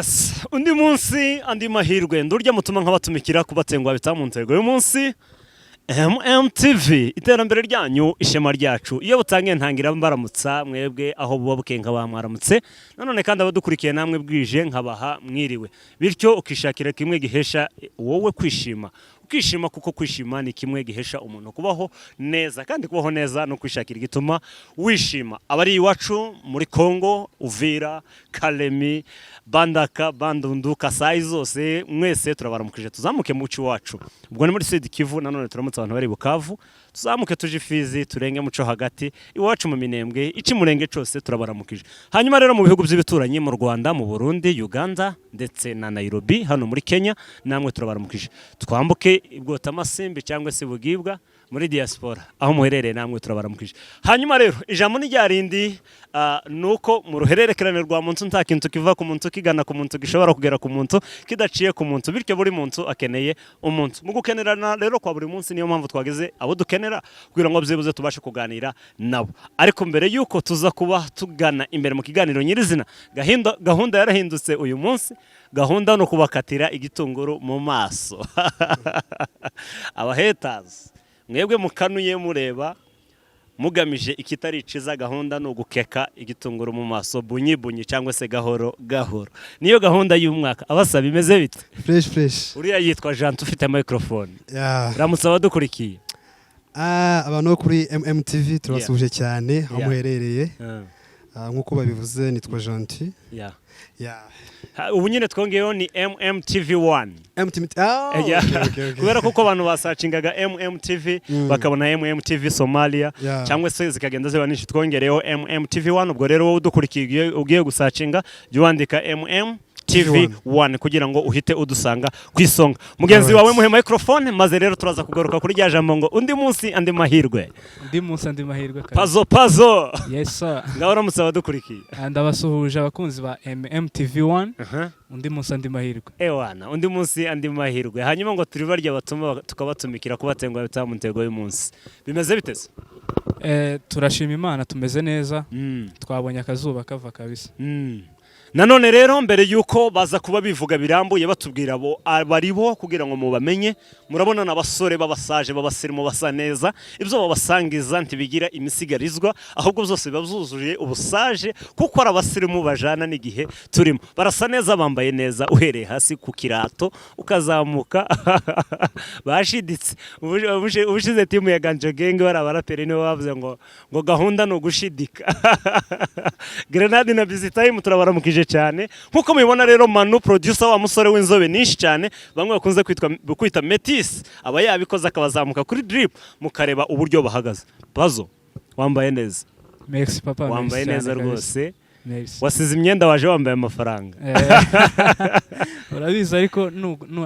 Yes, undi munsi andi mahirwe ndurya mutuma nkabatumikira kubatengwa bitamu ntego uyu munsi MMTV iterambere ryanyu ishema ryacu iyo butangiye ntangira mbaramutsa mwebwe aho buba bukenga bamwaramutse nanone kandi abadukurikiye namwe bwije nkabaha mwiriwe bityo ukishakira kimwe gihesha wowe kwishima ukishima kuko kwishima ni kimwe gihesha umuntu kubaho neza kandi kubaho neza no kwishakira gituma wishima abari iwacu muri Kongo Uvira Kalemi Bandaka Bandundu Kasai zose mwese turabaramukije tuzamuke mu muci wacu ubwo ni muri Sud Kivu nanone turamutse abantu bari Bukavu tuzamuke tuje Fizi turenge muco hagati iwacu mu Minembwe ici murenge cyose turabaramukije hanyuma rero mu bihugu by'ibituranyi mu Rwanda mu Burundi Uganda ndetse na Nairobi hano muri Kenya namwe turabaramukije twambuke ibwota amasimbi cyangwa se bugibwa muri diaspora aho muherereye namwe turabaramukije hanyuma rero ijambo ni ryarindi nuko mu ruhererekerane rwa muntu nta kintu kiva ku muntu kigana ku muntu gishobora kugera ku muntu kidaciye ku muntu bityo buri muntu akeneye umuntu mu gukenerana rero kwa buri munsi niyo mpamvu twageze abo dukenera kugira ngo byibuze tubashe kuganira nabo ariko mbere yuko tuza kuba tugana imbere mu kiganiro nyirizina gahunda yarahindutse uyu munsi gahunda no kubakatira igitunguru mu maso abahaters mwebwe mukanuye mureba mugamije ikitari ciza gahunda no gukeka igitunguru mu maso bunyi cyangwa se gahoro gahoro niyo gahunda y'umwaka abasaba imeze bite fresh uriya yitwa Jean ufite microphone ramutse abadukurikiye abantu kuri MMTV turasuje cyane aho muherereye nkuko babivuze nitwa Gentil ubu nyine twongeyeho ni MMTV1 kubera kuko abantu basacingaga MMTV bakabona MMTV Somalia cyangwa se zikagenda ziba nishi twongereyeho MMTV1 ubwo rero wowe udukurikiye ugiye gusacinga jya wandika TV1 kugira ngo uhite udusanga kwisonga mugenzi wawe muhe microphone maze rero turaza kugaruka kuri rya jambo ngo undi munsi andi mahirwe pazo yes sir ngahora musaba dukurikiye ndabasuhuje abakunzi ba MMTV1 undi munsi andi mahirwe ewana undi munsi andi mahirwe hanyuma ngo turi barya batuma tukabatumikira kubatengwa bitamu ntego uyu munsi bimeze biteze turashima Imana tumeze neza twabonye akazuba kava kabisa nanone rero mbere yuko baza kuba bivuga birambuye batubwira abo baribo kugira ngo mubamenye murabona n'abasore babasaje babasirimo basa neza ibyo babasangiza ntibigira imisigarizwa ahubwo byose babuzuje ubusaje kuko arabasirimu bajana n'igihe turimo barasa neza bambaye neza uhereye hasi ku kirato ukazamuka bashiditse ubushize timu ya Ganjo Gang barabarapere niwe bavuze ngo gahunda no gushidika Grenade na Busy Time turabaramukije cyane nkuko mubibona rero Manu producer wa musore w'inzobe nishi cyane bamwe bakunze kwita Metis aba yabikoze akabazamuka kuri drip mukareba uburyo bahagaze bazo wambaye neza merci papa wambaye neza rwose wasize imyenda waje wambaye amafaranga urabizi ariko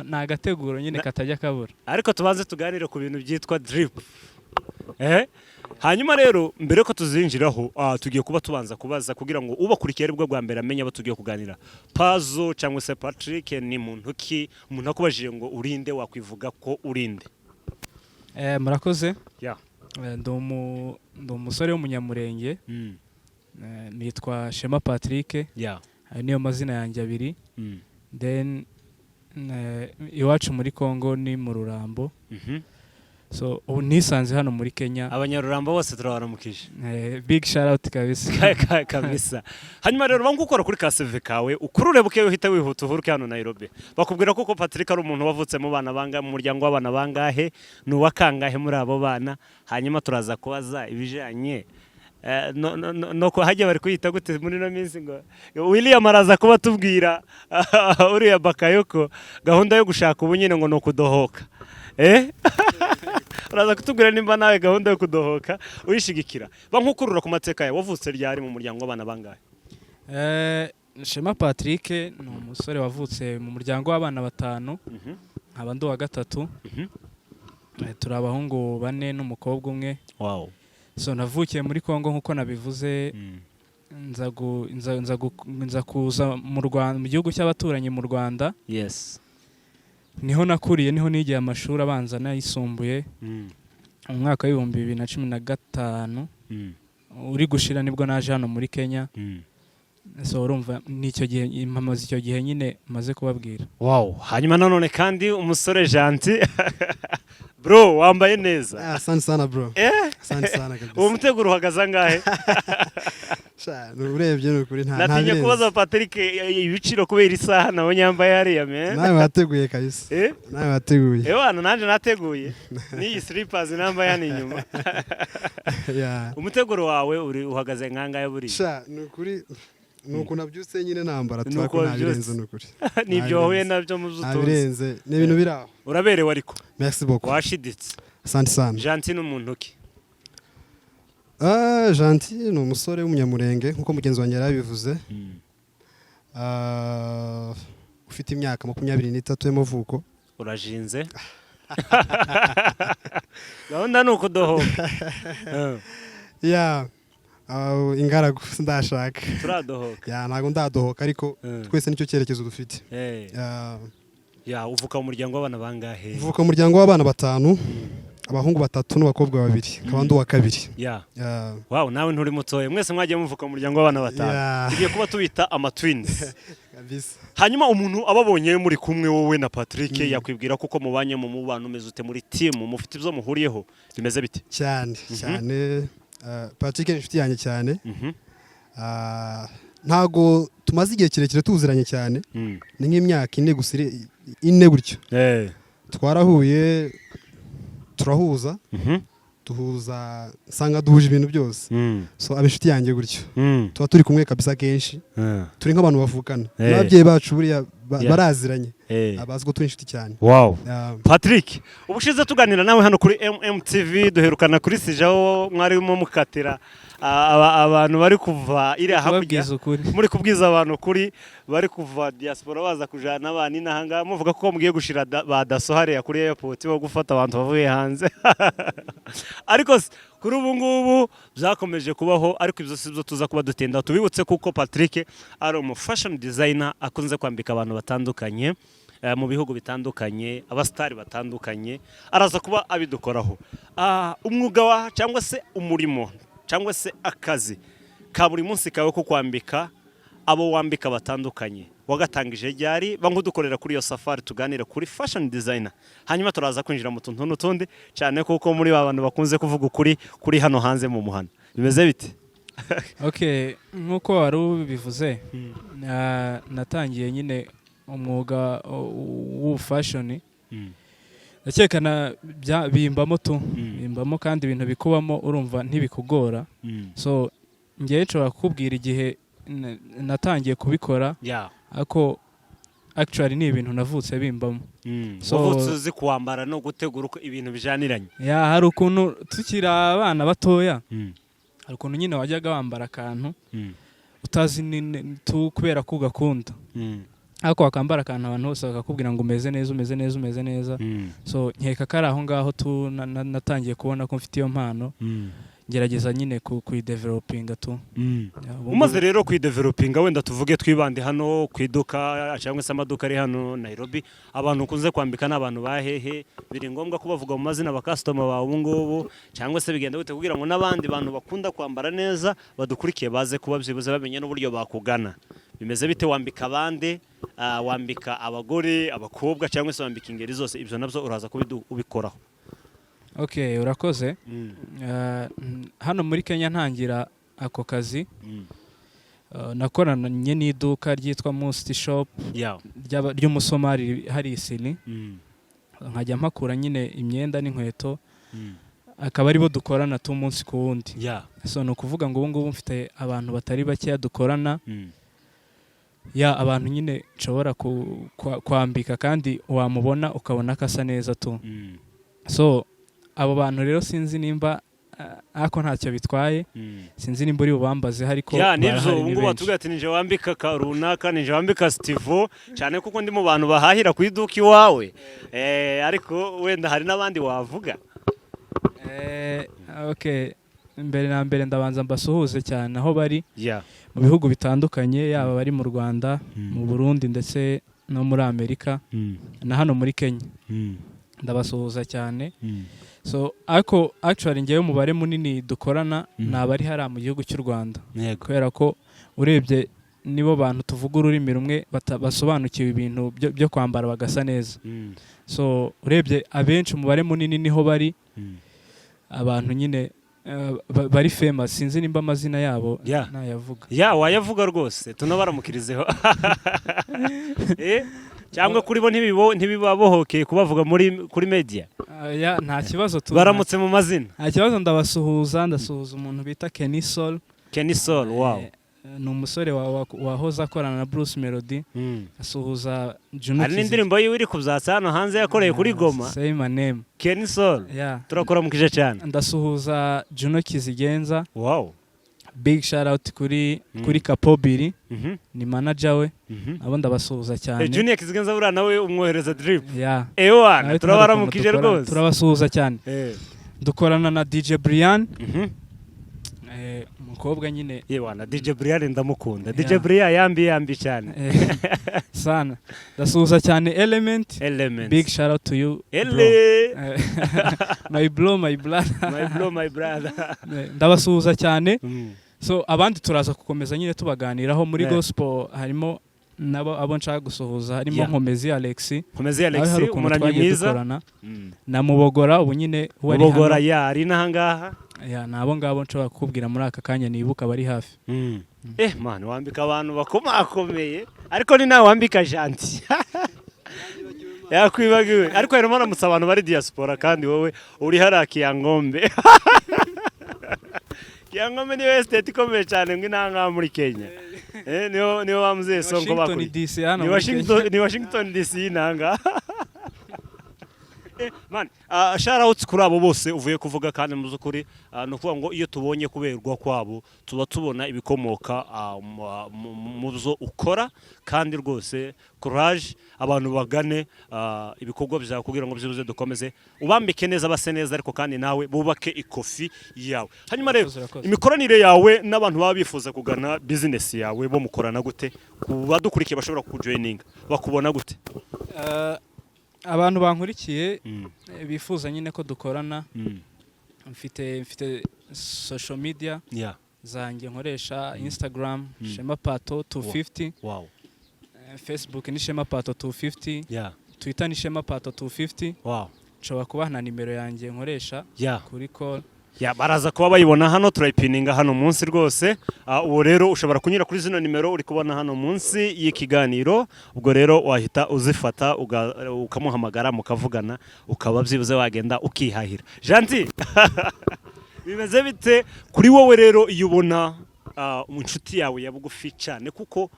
nagateguro nyine katajya kabura ariko tubanze tuganire ku bintu byitwa drip hanyuma rero mbere ko tuzinjiraho tugiye kuba tubanza kubaza kugira ngo ubakurikiye ari bwo bwa mbere amenye abo tugiye kuganira Pazo cyangwa se Patrick ni muntu ki umuntu akubajije ngo urinde wakwivuga ko urinde murakoze ndi umusore w'umunyamurenge nitwa Shema Patrick niyo mazina yanjye abiri then iwacu muri Kongo ni mu Rurambo so nisanze hano muri Kenya abanyarurambo bose turabaramukije big shout out kabisa kabisa hanyuma rero bangukora kuri kaseve kawe ukurure buke uhita wihuta uvuruke hano Nairobi bakubwira kuko Patrick ari umuntu wavutse mu bana banga mu muryango w'abana bangahe nuwakangahe muri abo bana hanyuma turaza kubaza ibijanye no ko hajya bari kuyita gute muri no minsi ngo William araza kuba tubwira uriya Bakayoko gahunda yo gushaka ubunyine ngo no kudohoka uraza kutubwira nimba nawe gahunda yo kudohoka uyishigikira bankukurura ku mateka yawe wavutse ryari mu muryango w'abana bangahe Shema Patrick ni umusore wavutse mu muryango w'abana batanu nkaba ndi wa gatatu turi abahungu 4 n'umukobwa umwe so navukiye muri Kongo nkuko nabivuze nza kuza mu Rwanda mu gihugu cy'abaturanyi mu Rwanda niho nakuriye niho nigiye amashuri abanza n'ayisumbuye mu mwaka wa 2015 uri gushira nibwo naje hano muri Kenya so urumva nicyo gihe mpamaze icyo gihe nyine maze kubabwira. Wow, hanyuma nanone kandi umusore Gentil bro wambaye neza. Asante sana bro. Asante sana kabisa. Uwo muteguro uhagaze angahe? Urebye n'ukuri nta natinye kubaza Patrick ibiciro kubera isaha nawe nyambaye hariya me. Nawe wateguye kabisa. Nawe wateguye. Bana nanje nateguye. Ni slippers nambaye hano inyuma. Umuteguro wawe uri uhagaze nkangaye buri? N'ukuri nuko nabyutse nyine nambara twako nabirenze n'ukuri. Nibyo we nabyo muzutuze. Nabirenze ni ibintu biraho. Uraberewe ariko. Merci beaucoup. Washiditse. Asante sana. Gentil n'umuntu ki? Gentil ni umusore w'umunyamurenge nkuko mugenzi wanjye yarabivuze. Ufite imyaka 23 y'amavuko. Urajinze? Gahunda nuko dohoka. Ingaragu ndashaka. Turadohoka. Ntago ndadohoka ariko twese nicyo cyerekezo dufite. Uvuka mu muryango w'abana bangahe? Uvuka mu muryango w'abana 5. Abahungu 3 n'abakobwa 2 kabandi wa kabiri. Wow, nawe nturi mutoye. Mwese mwagiye muvuka mu muryango w'abana 5. Tugiye kuba tubita ama twins. Kabisa. Hanyuma umuntu ababonye muri kumwe wowe na Patrick yakwibwira kuko mubanye mu mubano umeze ute muri team mufite ibyo muhuriyeho bimeze bite? Cyane. Patrick ni inshuti yanjye cyane. Ntago tumaze igihe kirekire tuziranye cyane. Ni nk'imyaka 4 gusa 4 gutyo. Twarahuye turahuza. Tuhuza sanga duhuje ibintu byose. So abishuti yanjye gutyo. Tuba turi kumwe kabisa kenshi. Turi nk'abantu bavukana. N'ababyeyi bacu buriya baraziranye. Abazi ko turi inshuti cyane. Wow. Patrick, ubushize tuganira nawe hano kuri MMTV duherukana kuri Sijaho mwarimo mukatira abantu bari kuva iri hakurya muri kubwiza abantu kuri bari kuva diaspora baza kujana abana inahanga muvuga ko mugiye gushira badasohare ya kuri airport bo gufata abantu bavuye hanze. Ariko kuri ubu ngubu byakomeje kubaho ariko ibyo sibyo tuza kuba dutenda tubibutse kuko Patrick ari umu fashion designer akunze kwambika abantu batandukanye mu bihugu bitandukanye abastari batandukanye araza kuba abidukoraho. Umwuga wa cyangwa se umurimo cyangwa se akazi ka buri munsi kawe ko kwambika abo wambika batandukanye wagatangije ryari bankudukorera kuri iyo safari tuganira kuri fashion designer hanyuma turaza kwinjira mu tuntu n'utundi cyane kuko muri abantu bakunze kuvuga kuri hano hanze mu muhanda bimeze bite? Okay, nkuko wari ubivuze natangiye nyine umwuga w'u fashion ndakekana bimbamo bimbamo kandi ibintu bikubamo urumva ntibikugora. So ngiye nshobora kukubwira igihe natangiye kubikora ako actually ni ibintu navutse bimbamo. So uzi kuambara no gutegura uko ibintu bijaniranye. Hari ukuntu tukira abana batoya hari ukuntu nyine wajyaga wambara akantu utazi kubera ko ugakunda. Ako akambara akantu abantu bose bakakubwira ngo umeze neza. So nkeka ko ari aho ngaho natangiye kubona ko mfite iyo mpano gerageza nyine kuyidevelopinga tu. Umaze rero kuyidevelopinga wenda tuvuge twibande hano kwiduka cyangwa se amaduka ari hano Nairobi abantu kunze kwambika n'abantu bahehe biri ngombwa kubavuga mu mazina ba customer bawe ubu ngubu cyangwa se bigenda gute kugira ngo n'abandi bantu bakunda kwambara neza badukurikiye baze kuba byibuze bamenye n'uburyo bakugana bimeze bite wambika abande wambika abagore abakobwa cyangwa se wambika ingeri zose ibyo nabyo uraza kubikoraho? Okay, urakoze. Hano muri Kenya ntangira ako kazi nakoranye n'iduka ryitwa Must Shop ry'umusomali hari Isini nkajya mpakura nyine imyenda n'inkweto akaba aribo dukorana umunsi ku wundi. So no kuvuga ngo ubu ngubu mfite abantu batari bake dukorana abantu nyine nshobora kwambika kandi wamubona ukabona kasa neza tu. So abo bantu rero sinzi nimba ako ntacyo bitwaye sinzi nimba uri bubambaze ariko nibyo ubu ngubu batubwira ati nije wambika runaka nije wambika Stivo cyane kuko ndi mu bantu bahahira ku iduka iwawe ariko wenda hari n'abandi wavuga. Okay, mbere na mbere ndabanza mbasuhuze cyane aho bari mu bihugu bitandukanye yaba bari mu Rwanda mu Burundi ndetse no muri Amerika na hano muri Kenya ndabasuhuza cyane. So ako actually ngewe umubare munini dukorana nabari hari mu gihugu cy'u Rwanda kubera ko urebye nibo bantu tuvuga ururimi rumwe basobanukiwe ibintu byo kwambara bagasa neza. So urebye abenshi umubare munini niho bari abantu nyine bari famous, sinzi nimba amazina yabo nayavuga. Wayavuga rwose tunabaramukirizeho. Cyangwa kuri bo ntibibabohokeye kubavuga kuri media. Nta kibazo baramutse mu mazina. Nta kibazo, ndasuhuza umuntu bita Kenny Soul. Wow. Ni umusore wahoze akorana na Bruce Melody. Asuhuza Juno. Hari n'indirimbo yiwe iri kubyatsa hano hanze yakoreye kuri Goma. Say my name. Kenny Soul. Turakora mukije cyane. Ndasuhuza Juno Kizigenza. Wow. Big shout out kuri Kapobiri. Ni manager we. Abo ndabasuhuza cyane. Junior Kizigenza bura nawe umwohereza drip. Ewana turabaramukije rwose. Turabasuhuza cyane. Dukorana na DJ Brian. Umukobwa nyine yewana DJ Brian ndamukunda. DJ Brian yambi cyane sana. Ndasuhuza cyane Element. Big shout out to you my brother. Ndabasuhuza cyane. So abandi turaza gukomeza nyine tubaganiraho muri gospel. Harimo nabo abo nshaka gusuhuza, harimo Nkomezi Alex umuranyi mwiza na Mubogora. Ubu nyine wari Mubogora ari nahangaha. Nabo ngabo nshobora kukubwira muri aka kanya nibuka bari hafi. Man wambika abantu bakomakomeye ariko ni nawe wambika Janti. Yakwibagiwe ariko rero maramutse abantu bari diaspora kandi wowe uri haraki ya Ngombe. Yangombe ni estate ikomeye cyane ng'inanga muri Kenya. Niyo bamuze songo bakuri. Ni Washington DC nanga. Man, shout out kuri abo bose uvuye kuvuga kandi mu zukuri no kuvuga ngo iyo tubonye kuberwa kwabo tuba tubona ibikomoka mu byo ukora kandi rwose courage abantu bagane ibikorwa byawe kugira ngo byibuze dukomeze ubambike neza base neza ariko kandi nawe bubake ikofi yawe. Hanyuma rero imikoranire yawe n'abantu baba bifuza kugana business yawe bo mukorana gute? Kubadukurikiye bashobora kujoininga bakubona gute? Abantu bankurikiye bifuza nyine ko dukorana. Mfite social media zanjye nkoresha Instagram Shema Pato 250. Wow. Facebook ni Shema Pato 250. Twitter ni Shema Pato 250. Wow. Nshobora kubaha na nimero yanjye nkoresha kuri call. Baraza kuba bayibona hano turayipininga hano munsi rwose. Uwo rero ushobora kunyura kuri zino nimero uri kubona hano munsi y'ikiganiro. Ubwo rero wahita uzifata ukamuhamagara mukavugana ukaba byibuze wagenda ukihahira. Janti bimeze bite kuri wowe rero iyo ubona inshuti yawe yabugufi cyane kuko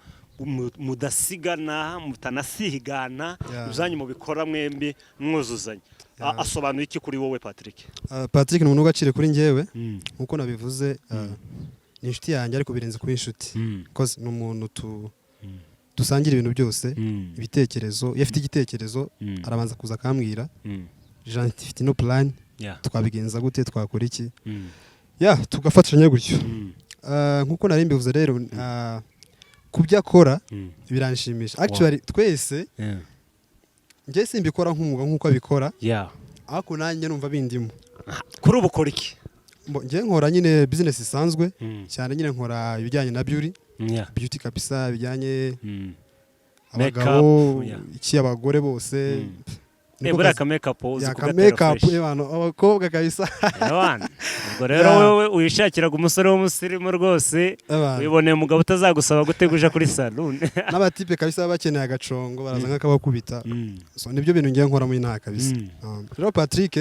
mudasigana mutanasigana uzanye mu bikora mwembi mwuzuzanye? Asobanuye iki kuri wowe Patrick? Patrick ni umuntu ugacire kuri njyewe nkuko nabivuze. Ni inshuti yanjye ariko birenze kuba inshuti because ni umuntu dusangira ibintu byose. Ibitekerezo iyo afite igitekerezo arabanza kuza akambwira Janti ifite no plan twabigenza gute twakora iki tugafatanya gutyo. Nkuko nari mbivuze rero kubyo akora biranshimisha actually twese. Njye simbikora nk'umwuga nk'uko abikora ariko nanjye numva bindimo. Kuri ubu ukora iki? Njye nkora nyine business isanzwe cyane, nyine nkora ibijyanye na beauty kabisa, bijyanye abagabo iki abagore bose. Ebura ka makeup uzi abakobwa kabisa. Ubwo rero wowe uyishakiraga umusore w'umusirimu rwose wiboneye umugabo utazagusaba guteguja kuri salon. N'abatipe kabisa bakeneye agacongo baraza nk'akabakubita. So nibyo bintu ngiye nkora muri nta kabisa. Rero Patrick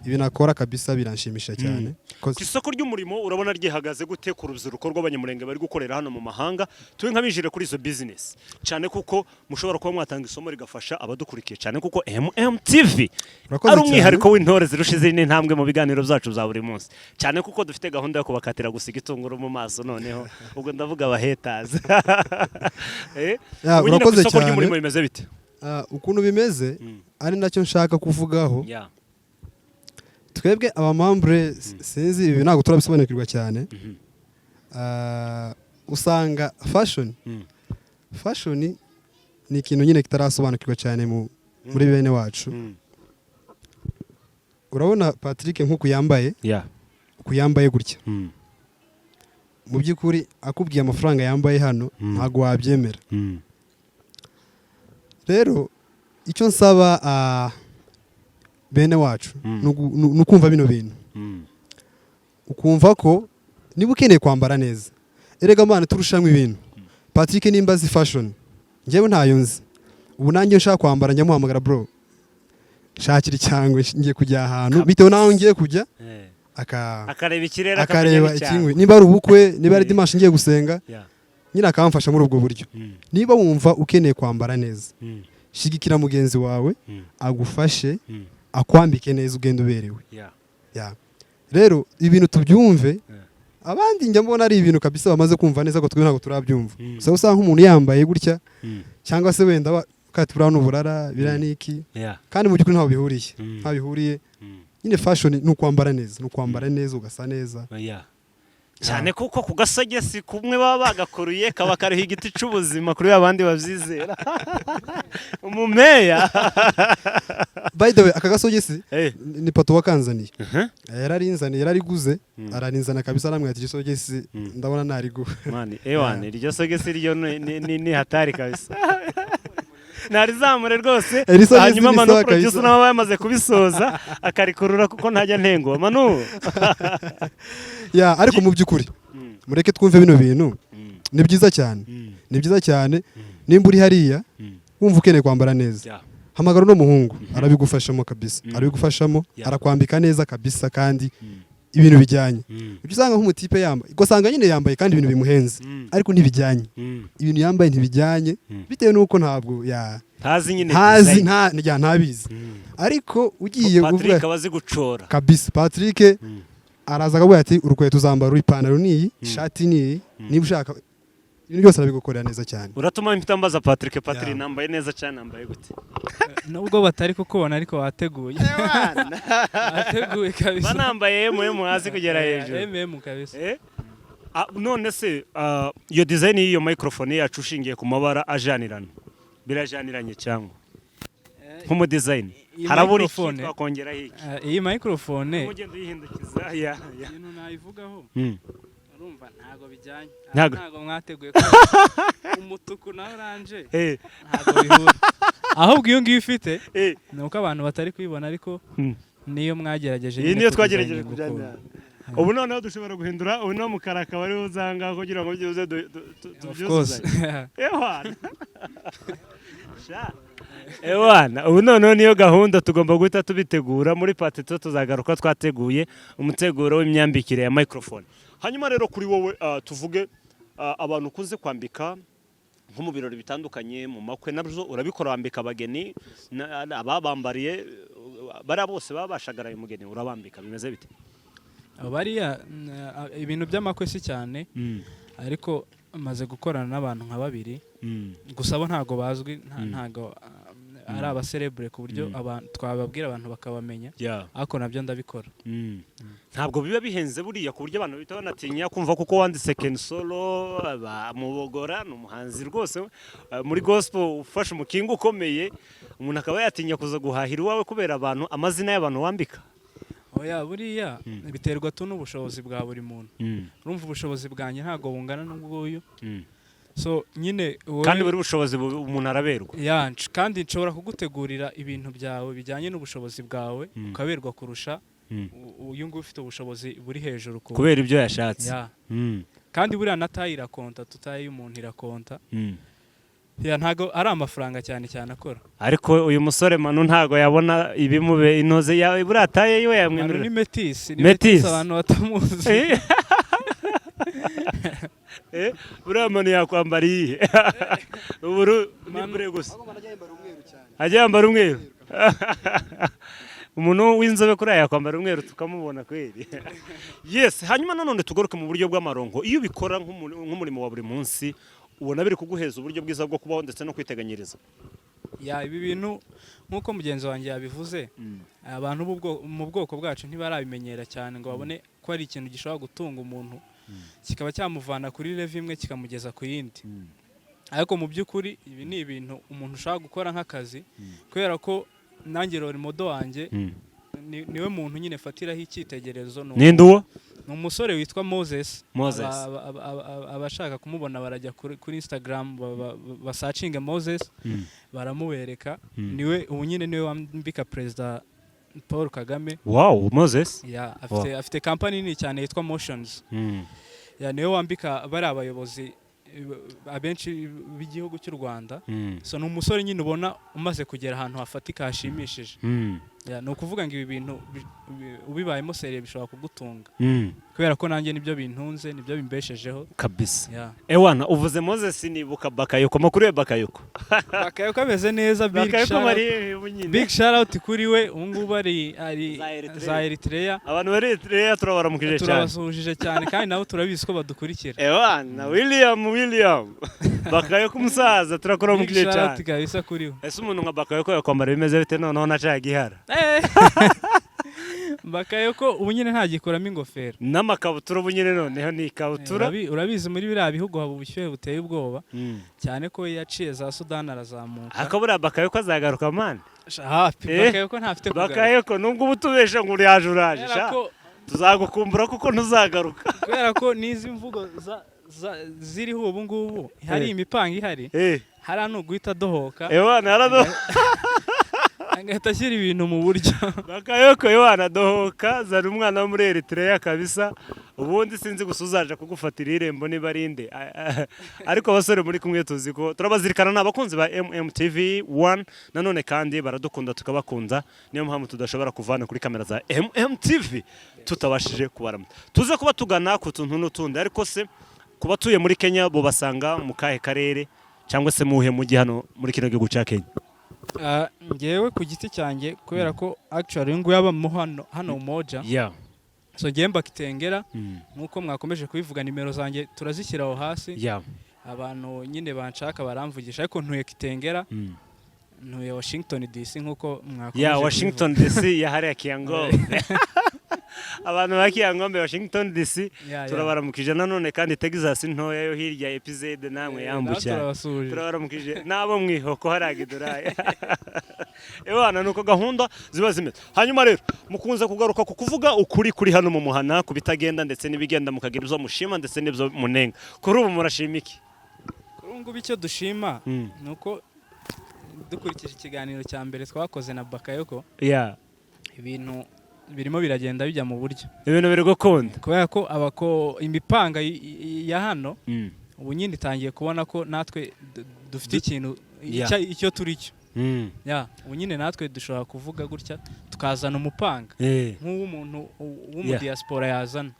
ibi nakora kabisa biranshimisha cyane. Ku isoko ry'umurimo urabona ryihagaze gute ku rubyiruko rw'abanyamurenge bari gukorera hano mu mahanga? Tube nk'abinjire kuri izo business cyane kuko mushobora kuba mwatanga isomo rigafasha abadukurikiye cyane kuko TV ari umwihariko w'intore zirushize n'intambwe mu biganiro byacu za buri munsi cyane kuko dufite gahunda yo kubakatira gusiga itunguru mu maso. Noneho ubwo ndavuga abahetazi. Urakoze cyane. Isoko ry'umurimo bimeze bite? Ukuntu bimeze ari nacyo nshaka kuvugaho. Twebwe abamambre sinzi ibi ntabwo turabisobanukirwa cyane. Usanga fashion ni ikintu nyine kitarasobanukirwa cyane muri bene wacu. Urabona Patrick nk'uko yambaye gutya mu by'ukuri akubwiye amafaranga yambaye hano ntabwo wabyemera. Rero icyo nsaba bene wacu ni ukumva bino bintu, ukumva ko niba ukeneye kwambara neza, erega mwana turushanwa ibintu. Patrick nimba azi fashion, njyewe ntayo nzi, ubu nanjye nshaka kwambara njya muhamagara bro, shakira icyangwe ngiye kujya ahantu bitewe naho ngiye kujya, akareba ikirere, akareba ikingwe, niba ari ubukwe, niba ari dimanche ngiye gusenga, nyine akamfasha muri ubwo buryo. Niba wumva ukeneye kwambara neza, shigikira mugenzi wawe agufashe, akwambike neza ugenda uberewe. Rero ibintu tubyumve, abandi njya mbona ari ibintu kabisa bamaze kumva neza ko twe ntabwo turabyumva. So usanga nk'umuntu yambaye gutya cyangwa se wenda katubura n'uburara biraniki, kandi mu by'ukuri ntaho bihuriye. Nyine fashion ni ukwambara neza, ugasa neza cyane, kuko ku gasogesi kumwe baba bagakuruye kaba kariho igiti c'ubuzima kuri abandi bavyizera. Umumeya by the way, aka gasogesi ni pato wakanzaniye, yararinzaniye, yarariguze, ararinzana kabisa, namwe ati gisogesi ndabona nariguha mani ewane, iryo sogesi ryo ni hatari kabisa. Narizamure rwose, hanyuma Manu producer nabo bamaze kubisoza akarikurura kuko ntajya ntengo Manu. Ariko mu by'ukuri mureke twumve bino bintu, ni byiza cyane. Nimba uri hariya wumva ukeneye kwambara neza, hamagara no muhungu arabigufashamo kabisa, arakwambika neza kabisa, kandi ibintu bijyanye. Ibyo usanga nk'umutipe yambaye, ugasanga nyine yambaye kandi ibintu bimuhenze, ariko ntibijyanye. Ibintu yambaye ntibijyanye bitewe n'uko ntabwo ntabizi. Ariko ugiye Patrick abazi gucora kabisa, Patrick araza akavuga ati urukweto uzambara, ipantaro niyi, ishati niyi, niba ushaka ibintu byose arabigukorera neza cyane. Uratuma mpita mbaza Patrick, nambaye neza cyane, nambaye gute? Nubwo batari kukubona ariko wateguye. Wateguye kabisa. Banambaye hasi kugera hejuru. Kabisa. None se iyo design y'iyo microphone yacu ushingiye ku mabara ajanirana, birajaniranye cyangwa nk'umu design harabura iki twakongera hiki? Iyi microphone umugendo yihindukiza ibintu nayivugaho, urumva ntago bijyanye, ntago mwateguye ko umutuku na orange ntago bihura. Ahubwo iyo ngiyo ifite ni uko abantu batari kuyibona, ariko niyo mwagerageje. Iyi niyo twagerageje kujyana. Ubu noneho dushobora guhindura, ubu no mukara akaba ari uzanga kugira ngo byuze tubyuze. Ewana, ubu noneho niyo gahunda tugomba guhita tubitegura. Muri pati tuzagaruka twateguye umuteguro w'imyambikire ya microphone. Hanyuma rero kuri wowe tuvuge abantu ukunze kwambika nko mu birori bitandukanye, mu makwe nabyo urabikora, wambika abageni, ababambariye bara bose babashagaraye umugeni urabambika, bimeze bite? Bariya ibintu by'amakwe si cyane, ariko maze gukorana n'abantu nka 2, gusa bo ntago bazwi, ntago ari abaserebure ku buryo twababwira abantu bakabamenya, ariko nabyo ndabikora. Ntabwo biba bihenze buriya ku buryo abantu bita banatinya kumva kuko wanditse Ken Solo Mubogora n'umuhanzi rwose muri gospel ufasha umukingo ukomeye, umuntu akaba yatinya kuza guhahira iwawe kubera abantu, amazina y'abantu wambika. Buriya biterwa n'ubushobozi bwa buri muntu. Urumva ubushobozi bwanjye ntago bungana n'ubw'uyu, so nyine kandi buri bushobozi umuntu araberwa. Kandi nshobora kugutegurira ibintu byawe bijyanye n'ubushobozi bwawe, ukaberwa kurusha uyu nguyu ufite ubushobozi buri hejuru kubera ibyo yashatse. Kandi buriya na tayi irakonta, tutaye y'umuntu irakonta. Ntago ari amafaranga cyane akora. Ariko uyu musore Manu ntago yabona ibimube inoze yawe, buriya taye yo yamwemerera. Ni Metis abantu batamuzi. Buriya Manu yakwambara iyihe? Uburu ni gusa ajya yambara umweru. Umuntu w'inzobe kuri aya yakwambara umweru tukamubona kweri. Yes, hanyuma nanone tugaruke mu buryo bw'amarongo. Iyo ubikora nk'umurimo wa buri munsi, ubona biri kuguheza uburyo bwiza bwo kubaho ndetse no kwiteganyiriza. Ibi bintu nk'uko mugenzi wanjye yabivuze, abantu mu bwoko bwacu ntibarabimenyera cyane ngo babone ko ari ikintu gishobora gutunga umuntu, kikaba cyamuvana kuri level imwe kikamugeza ku yindi. Ariko mu by'ukuri ibi ni ibintu umuntu ushaka gukora nk'akazi, kubera ko nanjye role model wanjye niwe muntu nyine fatiraho icyitegererezo. Ninde uwo? ni umusore witwa Moses. Moses. Abashaka kumubona barajya kuri Instagram basacinge Moses baramubereka. Niwe ubu nyine niwe wambika President Paul Kagame. Wow, Moses. Yeah, afite company nini cyane yitwa Motions. Yeah, niwe wambika bari abayobozi abenshi b'igihugu cy'u Rwanda. So ni umusore nyine ubona umaze kugera ahantu hafatika hashimishije. No kuvuga ngo ibi bintu ubibayemo seriye bishobora kugutunga. Kubera ko nanjye nibyo bintunze nibyo bimbeshejeho kabisa. Ewana uvuze Moses nibuka Bakayoko, makuru ya Bakayoko. Bakayoko ameze neza. Big shout out kuri we. Ngubu ari za Eritrea. Abantu bari Eritrea turabaramukije cyane. Turabasuhuje cyane kandi nabo turabizi ko badukurikira. Ewana William Bakayoko umusaza turakuramukije cyane. Big shout out kabisa kuri we. Ese umuntu nka Bakayoko yakwambara bimeze bite noneho nacaye gihara. Bakayoko ubu nyine ntagikoramo ingofero n'amakabutura ubu nyine noneho ni ikabutura. Urabizi muri biriya bihugu haba ubushyuhe buteye ubwoba cyane ko yaciye za Sudani arazamuka. Akabura Bakayoko azagaruka man. Bakayoko ntafite kugaruka. Bakayoko nubwo ubutubesha ngo uraje tuzagukumbura kuko ntuzagaruka. Kubera ko nizi mvugo ziriho ubu ngubu hari imipanga ihari hari ano guhita dohoka. Ewana haradohoka angahita ashyira ibintu mu buryo. Bakayoko Ewana dohoka zari umwana wo muri Eritrea kabisa. Ubundi sinzi gusuzaje kugufatira irembo nibarinde ariko abasore muri kumwe tuzi ko turabazirikana n'abakunzi ba MMTV 1 nanone kandi baradukunda tukabakunda niyo mpamvu tudashobora kuvana kuri kamera za MMTV tutabashije kubarama. Tuze kuba tugana ku tuntu n'utundi ariko se kuba tuye muri Kenya bo basanga mu kahe karere cyangwa se muhe mujyi hano muri kino gihugu cya Kenya. Ngewe ku giti cyanjye kubera ko actually ngo yaba mu hano Umoja. So Gemba Kitengera nkuko mwakomeje kubivuga nimero zanjye turazishyiraho hasi. Abantu nyine banshaka baramvugisha ariko ntuye Kitengera. Ntuye Washington DC nkuko mwakomeje. Washington DC yahari Kiango. Abantu bakiyangombe Washington DC turabaramukije nanone kandi Texas ntoya yo hirya episode namwe yambucya. Turabaramukije nabo mwihoko haragiduraye. Ewana nuko gahunda ziba zimeze. Hanyuma rero mukunze kugaruka ku kuvuga ukuri kuri hano mu muhana kubitagenda ndetse nibigenda mukagira ibyo mushima ndetse n'ibyo munenga. Kuri ubu murashima iki? Kuri ngo bicyo dushima nuko dukurikije ikiganiro cya mbere twakoze na Bakayoko. Ibintu birimo biragenda bijya mu buryo. Ibintu biri gukunda. Kubera ko abako imipanga ya hano ubu nyine itangiye kubona ko natwe dufite ikintu icyo turi cyo. Ubu nyine natwe dushobora kuvuga gutya tukazana umupanga nk'uwo umuntu w'umu diaspora yazana.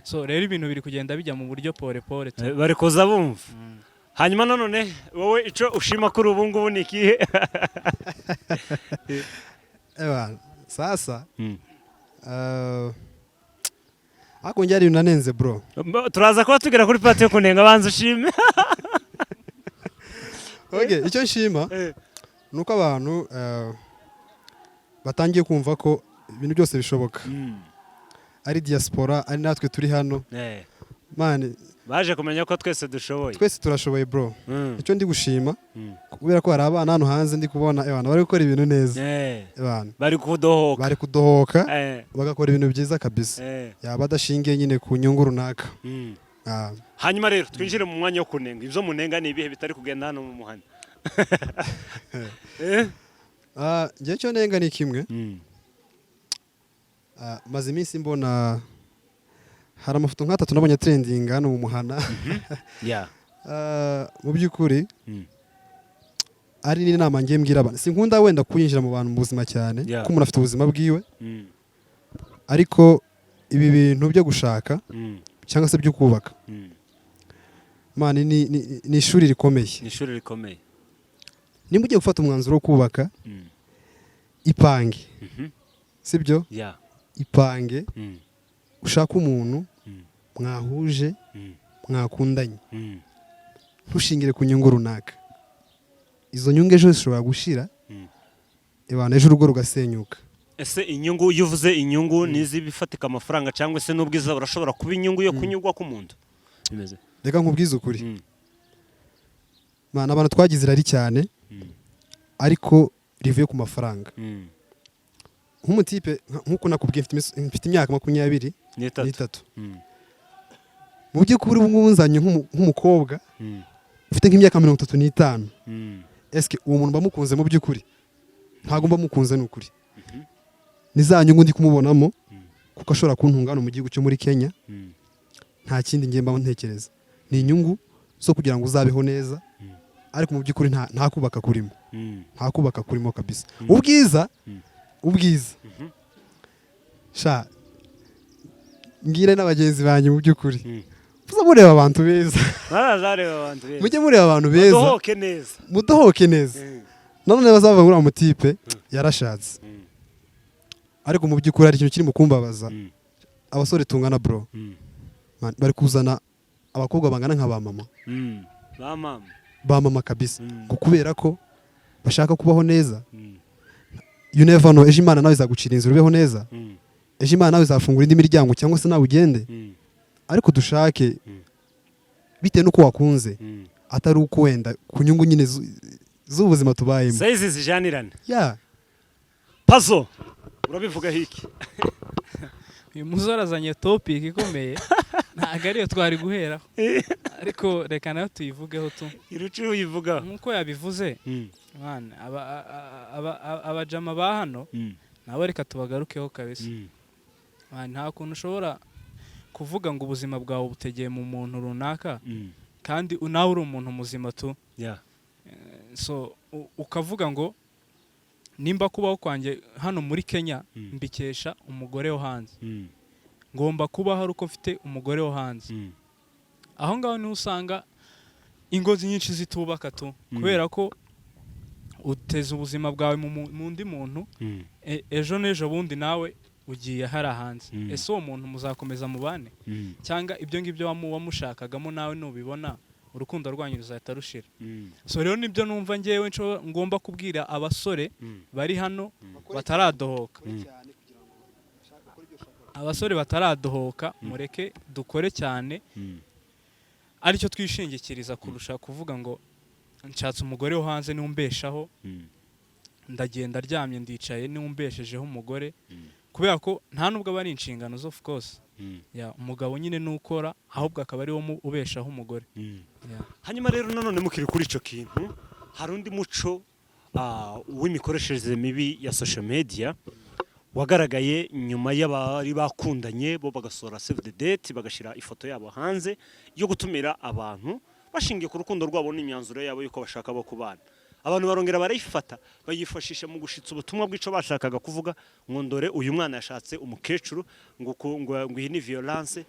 So rero ibintu biri kugenda bijya mu buryo pole pole. Bari kuza bumva. Hanyuma nanone wowe ico ushima kuri ubu ngubu ni kihe? Sasa ako njyari unanenze bro. Turaza kuba tugera kuri party yo kunenga banza ushime. Okay, icyo nshima nuko abantu batangiye kumva ko ibintu byose bishoboka. Ari diaspora ari natwe turi hano. Man baje kumenya ko twese dushoboye. Twese turashoboye bro. Icyo ndi gushima kubera ko hari abana hano hanze ndi kubona abantu bari gukora ibintu neza. Bari kudohoka bagakora ibintu byiza kabisa. Yaba adashingiye nyine ku nyungu runaka. Hanyuma rero twinjire mu mwanya wo kunenga. Ibyo munenga ni ibihe bitari kugenda hano mu muhanda? Ngiye cyo nenga ni kimwe. Maze iminsi mbona hari amafoto nk'atatu nabonye trending hano mu muhana. Mu by'ukuri ari n'inama ngiye mbwira abantu sinkunda wenda kuyinjira mu bantu mu buzima cyane ko umuntu afite ubuzima bwiwe ariko ibi bintu byo gushaka cyangwa se byo kubaka mani ni ishuri rikomeye. Nimba ugiye gufata umwanzuro wo kubaka ipange sibyo ipange ushaka umuntu mwahuje mwakundanye ntushingire ku nyungu runaka. Izo nyungu ejo zishobora gushira ebana ejo urugo rugasenyuka. Ese inyungu yuvuze inyungu nizi bifatika amafaranga cyangwa se n'ubwiza burashobora kuba inyungu yo kunyugwa ku muntu bimeze? Reka nkubwize ukuri mana abantu twagize irari cyane ariko rivuye ku mafaranga. nk'umutipe nk'uko nakubwiye mfite imyaka 23 mu by'ukuri ubu ngubu nzanye nk'umukobwa ufite nk'imyaka 35 eske uwo muntu bamukunze mu by'ukuri ntago mba mukunze n'ukuri nizanyungu ndi kumubonamo kuko ashobora kuntungana mu gihugu cyo muri Kenya nta kindi ngiye mba ntekereza ni inyungu zo kugira ngo uzabeho neza ariko mu by'ukuri nta kubaka kurimo nta kubaka kurimo kabisa ubwiza sha ngire n'abagenzi banyu mu by'ukuri muza mureba abantu beza mujye mureba abantu beza mudohoke neza none bazava muri amutipe yarashatse ariko mu by'ukuri hari ikintu kiri mu kumbabaza abasore tungana bro bari kuzana abakobwa bangana nka ba mama kabisa kubera ko bashaka kubaho neza you never know ejo Imana nawe izagucira inzira ubeho neza ejo Imana nawe izafungura indi miryango cyangwa se nawe ugende ariko dushake bitewe nuko wakunze atari uko wenda ku nyungu nyine z'ubuzima tubayemo saizi zijanirana Pazo urabivuga hiki uyu musore azanye topic ikomeye ntago ariyo twari guhera ariko reka nayo tuyivugeho tu iruci uyivuga nkuko yabivuze mwana abajama ba hano nabo reka tubagarukeho kabisa nta kuntu ushobora kuvuga ngo ubuzima bwawe butegeye mu muntu runaka kandi nawe uri umuntu muzima tu so ukavuga ngo nimba kubaho kwanjye hano muri Kenya mbikesha umugore wo hanze ngomba kuba hari uko mfite umugore wo hanze aho ngaho ni usanga ingozi nyinshi zitubaka tu kubera ko uteza ubuzima bwawe mu ndi muntu ejo n'ejo bundi nawe ugiye hari hanze ese uwo muntu muzakomeza mubane cyangwa ibyo ngibyo wamushakagamo nawe nubibona urukundo rwanyu ruzahita rushira so rero nibyo numva ngewe ngomba kubwira abasore bari hano bataradohoka abasore bataradohoka mureke dukore cyane aricyo twishingikiriza kurusha kuvuga ngo nshatse umugore wo hanze niumbeshaho ndagenda aryamye ndicaye niumbeshejeho umugore kubera ko nta nubwo bari inshingano of course umugabo nyine nukora ahubwo akaba ari wo ubeshaho umugore hanyuma rero nanone mukiri kuri ico kintu hari undi muco w'imikoreshereze mibi ya social media wagaragaye nyuma y'abari bakundanye bo bagasora save the date bagashira ifoto yabo hanze yo gutumira abantu bashingiye ku rukundo rwabo n'imyanzuro yabo yuko bashaka bo kubana abantu barongera barayifata bayifashisha mu gushitsa ubutumwa bw'ico bashakaga kuvuga ngo ndore uyu mwana yashatse umukecuru ngo iyi ni violence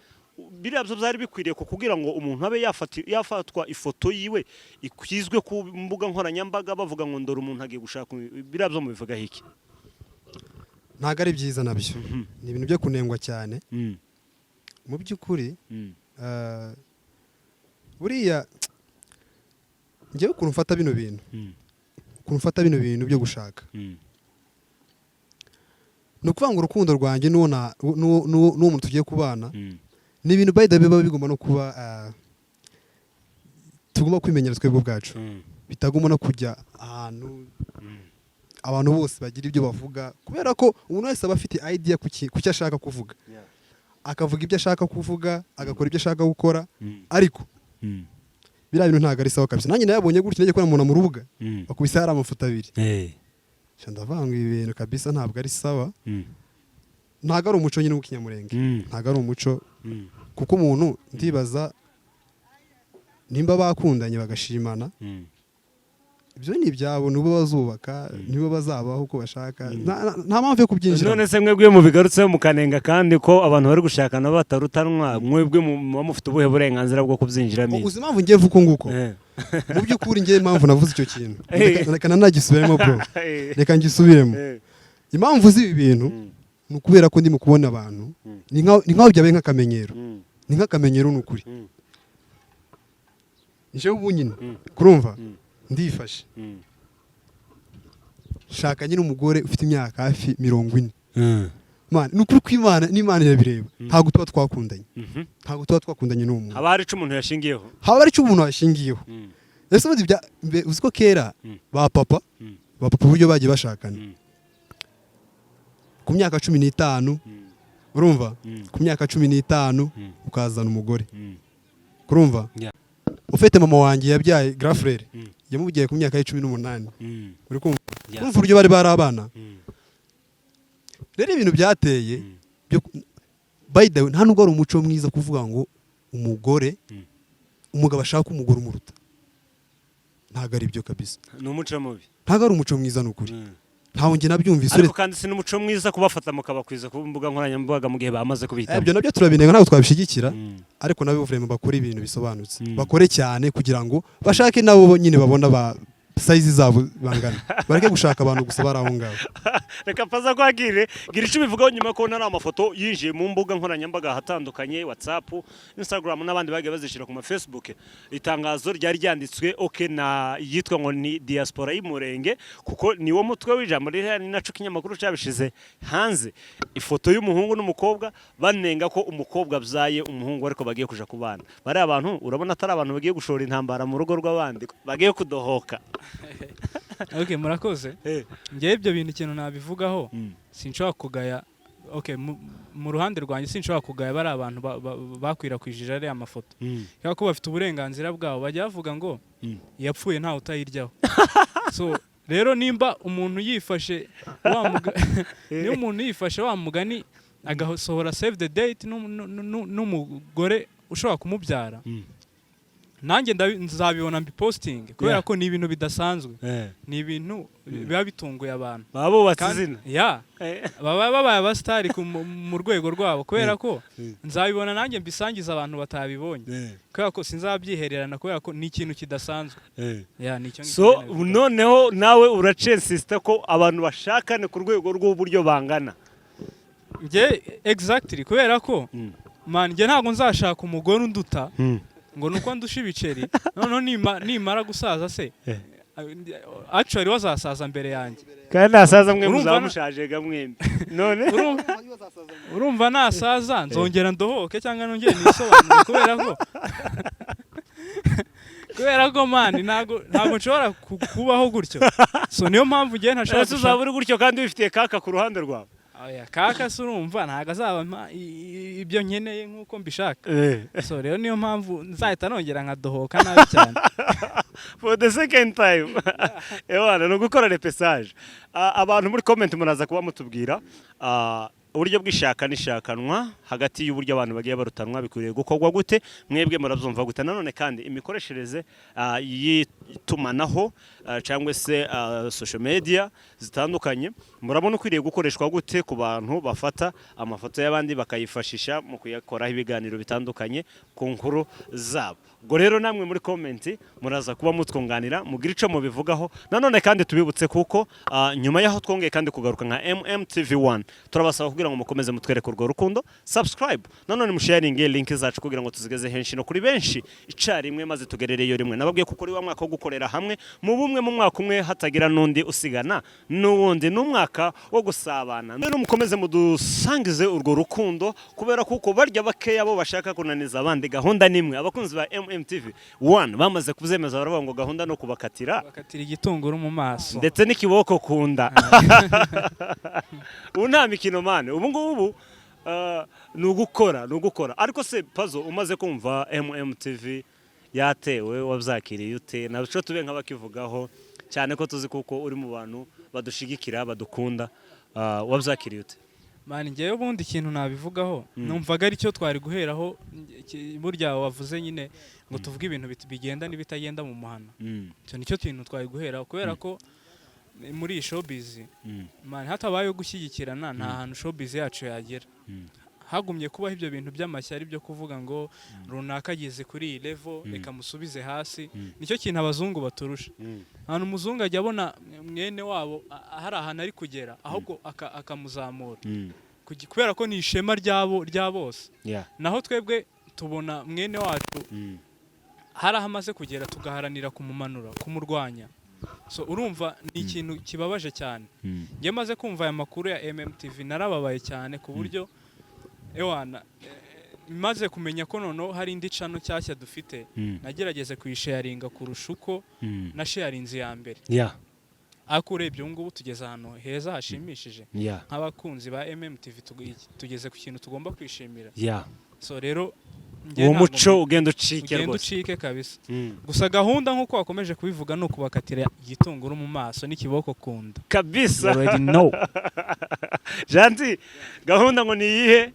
biriya byo byari bikwiriye kugira ngo umuntu abe yafatwa ifoto yiwe ikwizwe ku mbuga nkoranyambaga bavuga ngo ndore umuntu agiye gushaka biriya byo mubivuga hiki ntago ari byiza nabyo ni ibintu byo kunengwa cyane mu by'ukuri buriya ngewe ukuntu mfata bino bintu byo gushaka ni ukuvuga ngo urukundo rwanjye n'uwo muntu tugiye kubana ni ibintu by the way biba bigomba no kuba tugomba kwimenyera twebwe ubwacu bitagomba no kujya ahantu abantu bose bagira ibyo bavuga kubera ko umuntu wese aba afite idea ku cyo ashaka kuvuga akavuga ibyo ashaka kuvuga agakora ibyo ashaka gukora ariko biriya bintu ntabwo ari sawa kabisa nanjye nayabonye gutya najya kubona umuntu mu rubuga bakubise hari amafoto abiri ndavanga ibi bintu kabisa ntabwo ari sawa ntabwo ari umuco nyine w'ikinyamurenge ntabwo ari umuco kuko umuntu ndibaza nimba bakundanye bagashimana ibyo ni ibyabo nibo bazubaka nibo bazabaho uko bashaka nta mpamvu yo kubyinjira none se mwebwe mubigarutseho mukanenga kandi ko abantu bari gushakana batarutanwa mwebwe muba mufite ubuhe burenganzira bwo kubyinjiramo uzi impamvu ngiye vuko nguko mu by'ukuri ngiye impamvu navuze icyo kintu reka nanagisubiremo bro reka ngisubiremo impamvu z'ibi bintu ni ukubera ko ndimo kubona abantu ni nkaho byabaye nk'akamenyero ni nk'akamenyero ni ukuri njyewe ubu nyine kurumva ndifashe shaka nyine umugore ufite imyaka hafi 40 ni ukuri ko n'Imana irabireba ntabwo tuba twakundanye n'umuntu haba hari icyo umuntu yashingiyeho ese uzi ko kera ba papa uburyo bagiye bashakana ku myaka 15 urumva ku myaka 15 ukazana umugore urumva ufite mama wanjye yabyaye grand frère yamugiye ku myaka 18 uri kumva urumva uburyo bari abana rero ibintu byateye by the way nta nubwo ari umuco mwiza kuvuga ngo umugabo ashaka umugore umuruta ntago ari byo kabisa ni umuco mubi ntago ari umuco mwiza n'ukuri ntawo nge nabyumvise ariko kandi si n'umuco mwiza kubafata mukabakwiza ku mbuga nkoranyambaga mu gihe bamaze kubihitamo ibyo nabyo turabinenga ntabwo twabishigikira ariko nabo vraiment bakora ibintu bisobanutse bakore cyane kugira ngo bashake nabo nyine babona ba size zabo bangana bareke gushaka abantu gusa bari aho ngaho reka paza kwagire gira icyo bivugaho nyuma ko nari amafoto yinjiye mu mbuga nkoranyambaga hatandukanye WhatsApp Instagram n'abandi bagiye bazishira ku ma Facebook itangazo ryari ryanditswe na yitwa ngo ni diaspora y'Umurenge kuko niwo mutwe w'ijambo riri naco kinyamakuru cyabishize hanze ifoto y'umuhungu n'umukobwa banenga ko umukobwa byaye umuhungu ariko bagiye kuja kubana bari abantu urabona atari abantu bagiye gushora intambara mu rugo rw'abandi bagiye kudohoka Okay, murakoze. Ngiye ibyo bintu ikintu nabivugaho sinshobora kugaya mu ruhande rwanjye sinshobora kugaya bari abantu bakwirakwijije ari amafoto. Cyangwa ko bafite uburenganzira bwabo bajya bavuga ngo yapfuye ntawe utayiryaho. So rero nimba umuntu yifashe niyo umuntu yifashe wa mugani agasohora save the date n'umugore ushobora kumubyara. Nanjye nzabibona mbiposting kubera ko ni ibintu bidasanzwe ni ibintu biba bitunguye abantu babo batizina baba babaye abastari mu rwego rwabo kubera ko nzabibona nanjye mbisangiza abantu batabibonye kubera ko sinzabyihererana kubera ko ni ikintu kidasanzwe nicyo so noneho nawe uracensista ko abantu bashakane ku rwego rw'uburyo bangana nge exactly kubera ko man nge ntago nzashaka umugore unduta ngo nuko ndusha ibiceri none nimara gusaza se actually wazasaza mbere yanjye kandi nasaza mwe muzamushaje gamwembe none urumva nasaza nzongera ndohoke cyangwa nongere nisobanure kubera ko man ntago nshobora kubaho gutyo so niyo mpamvu ngiye ntashaka uzaba uri gutyo kandi wifitiye kaka ku ruhande rwawe kaka se urumva ntago azaba ibyo nkeneye nk'uko mbishaka so rero niyo mpamvu nzahita nongera nkadohoka nabi cyane for the second time ewana no gukora repesage abantu muri comment muraza kuba mutubwira uburyo bw'ishaka n'ishakanwa hagati y'uburyo abantu bagiye barutanwa bikwiriye gukorwa gute mwebwe murabyumva gute nanone kandi imikoreshereze yitumanaho cyangwa se social media zitandukanye murabona ukwiriye gukoreshwa gute ku bantu bafata amafoto y'abandi bakayifashisha mu kuyakoraho ibiganiro bitandukanye ku nkuru zabo ubwo rero namwe muri comment muraza kuba mutwunganira mugira ico mubivugaho nanone kandi tubibutse kuko nyuma yaho twongeye kandi kugaruka nka MMTV1 turabasaba kugira ngo mukomeze mutwereke urwo rukundo subscribe nanone musharinge link zacu kugira ngo tuzigeze henshi no kuri benshi icarimwe maze tugerereyo rimwe nababwiye kuko uri wa mwaka wo gukorera hamwe mu bumwe mu mwaka umwe hatagira nundi usigana n'uwundi n'umwaka wo gusabana rero mukomeze mudusangize urwo rukundo kubera kuko barya bakeya bo bashaka kunaniza abandi gahunda nimwe abakunzi ba MMTV1 bamaze kuzemeza baravuga ngo gahunda no kubakatira igitunguru mu maso ndetse n'ikiboko kunda nta mikino mane ubu ngubu ni ugukora ariko se Pazo umaze kumva MMTV yatewe wabyakiriye ute naco tube nk'abakivugaho cyane ko tuzi kuko uri mu bantu badushigikira badukunda wabyakiriye ute mani ngewe ubundi ikintu nabivugaho numvaga ari cyo twari guheraho burya wavuze nyine ngo tuvuge ibintu bigenda n'ibitagenda mu muhana cyo nicyo kintu twari guheraho kubera ko muri iyi showbiz mani hatabayeho gushyigikirana nta hantu showbiz yacu yagera hagumye kubaho ibyo bintu by'amashyari byo kuvuga ngo runaka ageze kuri iyi level reka musubize hasi nicyo kintu abazungu baturusha ahantu umuzungu ajya abona mwene wabo hari ahantu ari kugera ahubwo akamuzamura kubera ko ni ishema rya bose naho twebwe tubona mwene wacu hari aho amaze kugera tugaharanira kumumanura kumurwanya so urumva ni ikintu kibabaje cyane ngiye maze kumva aya makuru ya MMTV narababaye cyane ku buryo ewana maze kumenya ko noneho hari indi cano cyashya dufite nagerageze kuyisharinga kurusha uko na sharinze ya mbere ariko urebye ubu ngubu tugeze ahantu heza hashimishije Yeah. nk'abakunzi ba MMTV tugeze ku kintu tugomba kwishimira Yeah. so rero uwo muco ugenda ucike ugenda rwose. ucike kabisa gusa gahunda nk'uko wakomeje kubivuga ni ukubakatira igitunguru mu maso n'ikiboko kunda kabisa. already know. Janti, gahunda ngo ni iyihe?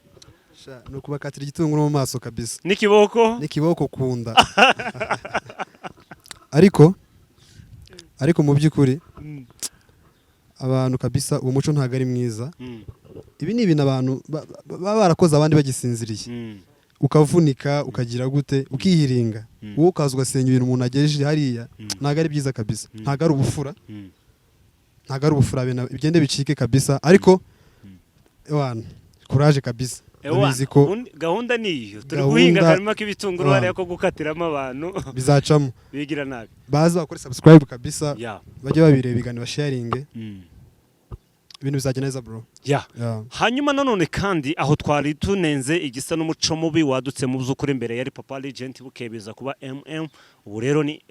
ni ukubakatira igitunguru mu maso kabisa N'ikiboko? n'ikiboko kunda ariko mu by'ukuri abantu kabisa uwo muco ntabwo ari mwiza. Ibi ni ibintu abantu baba barakoze abandi bagisinziriye, ukavunika ukagira gute ukihiringa, wowe ukaza ugasenya ibintu umuntu agejeje hariya. Ntabwo ari byiza kabisa, ntabwo ari ubufura, ntabwo ari ubufura, bigende bicike kabisa. Ariko kuraje kabisa. Gahunda ni iyo turi guhinga akarima k'ibitunguru hariya ko gukatiramo abantu bizacamo bigira nabi. Baza bakore subscribe kabisa, Yeah. bajye babireba ibiganiro basharinge, ibintu bizajya neza bro. Yeah. Hanyuma nanone kandi aho twari tunenze igisa n'umuco mubi wadutse mu by'ukuri imbere yari Papa Legend bukebeza kuba MM. Ubu rero ni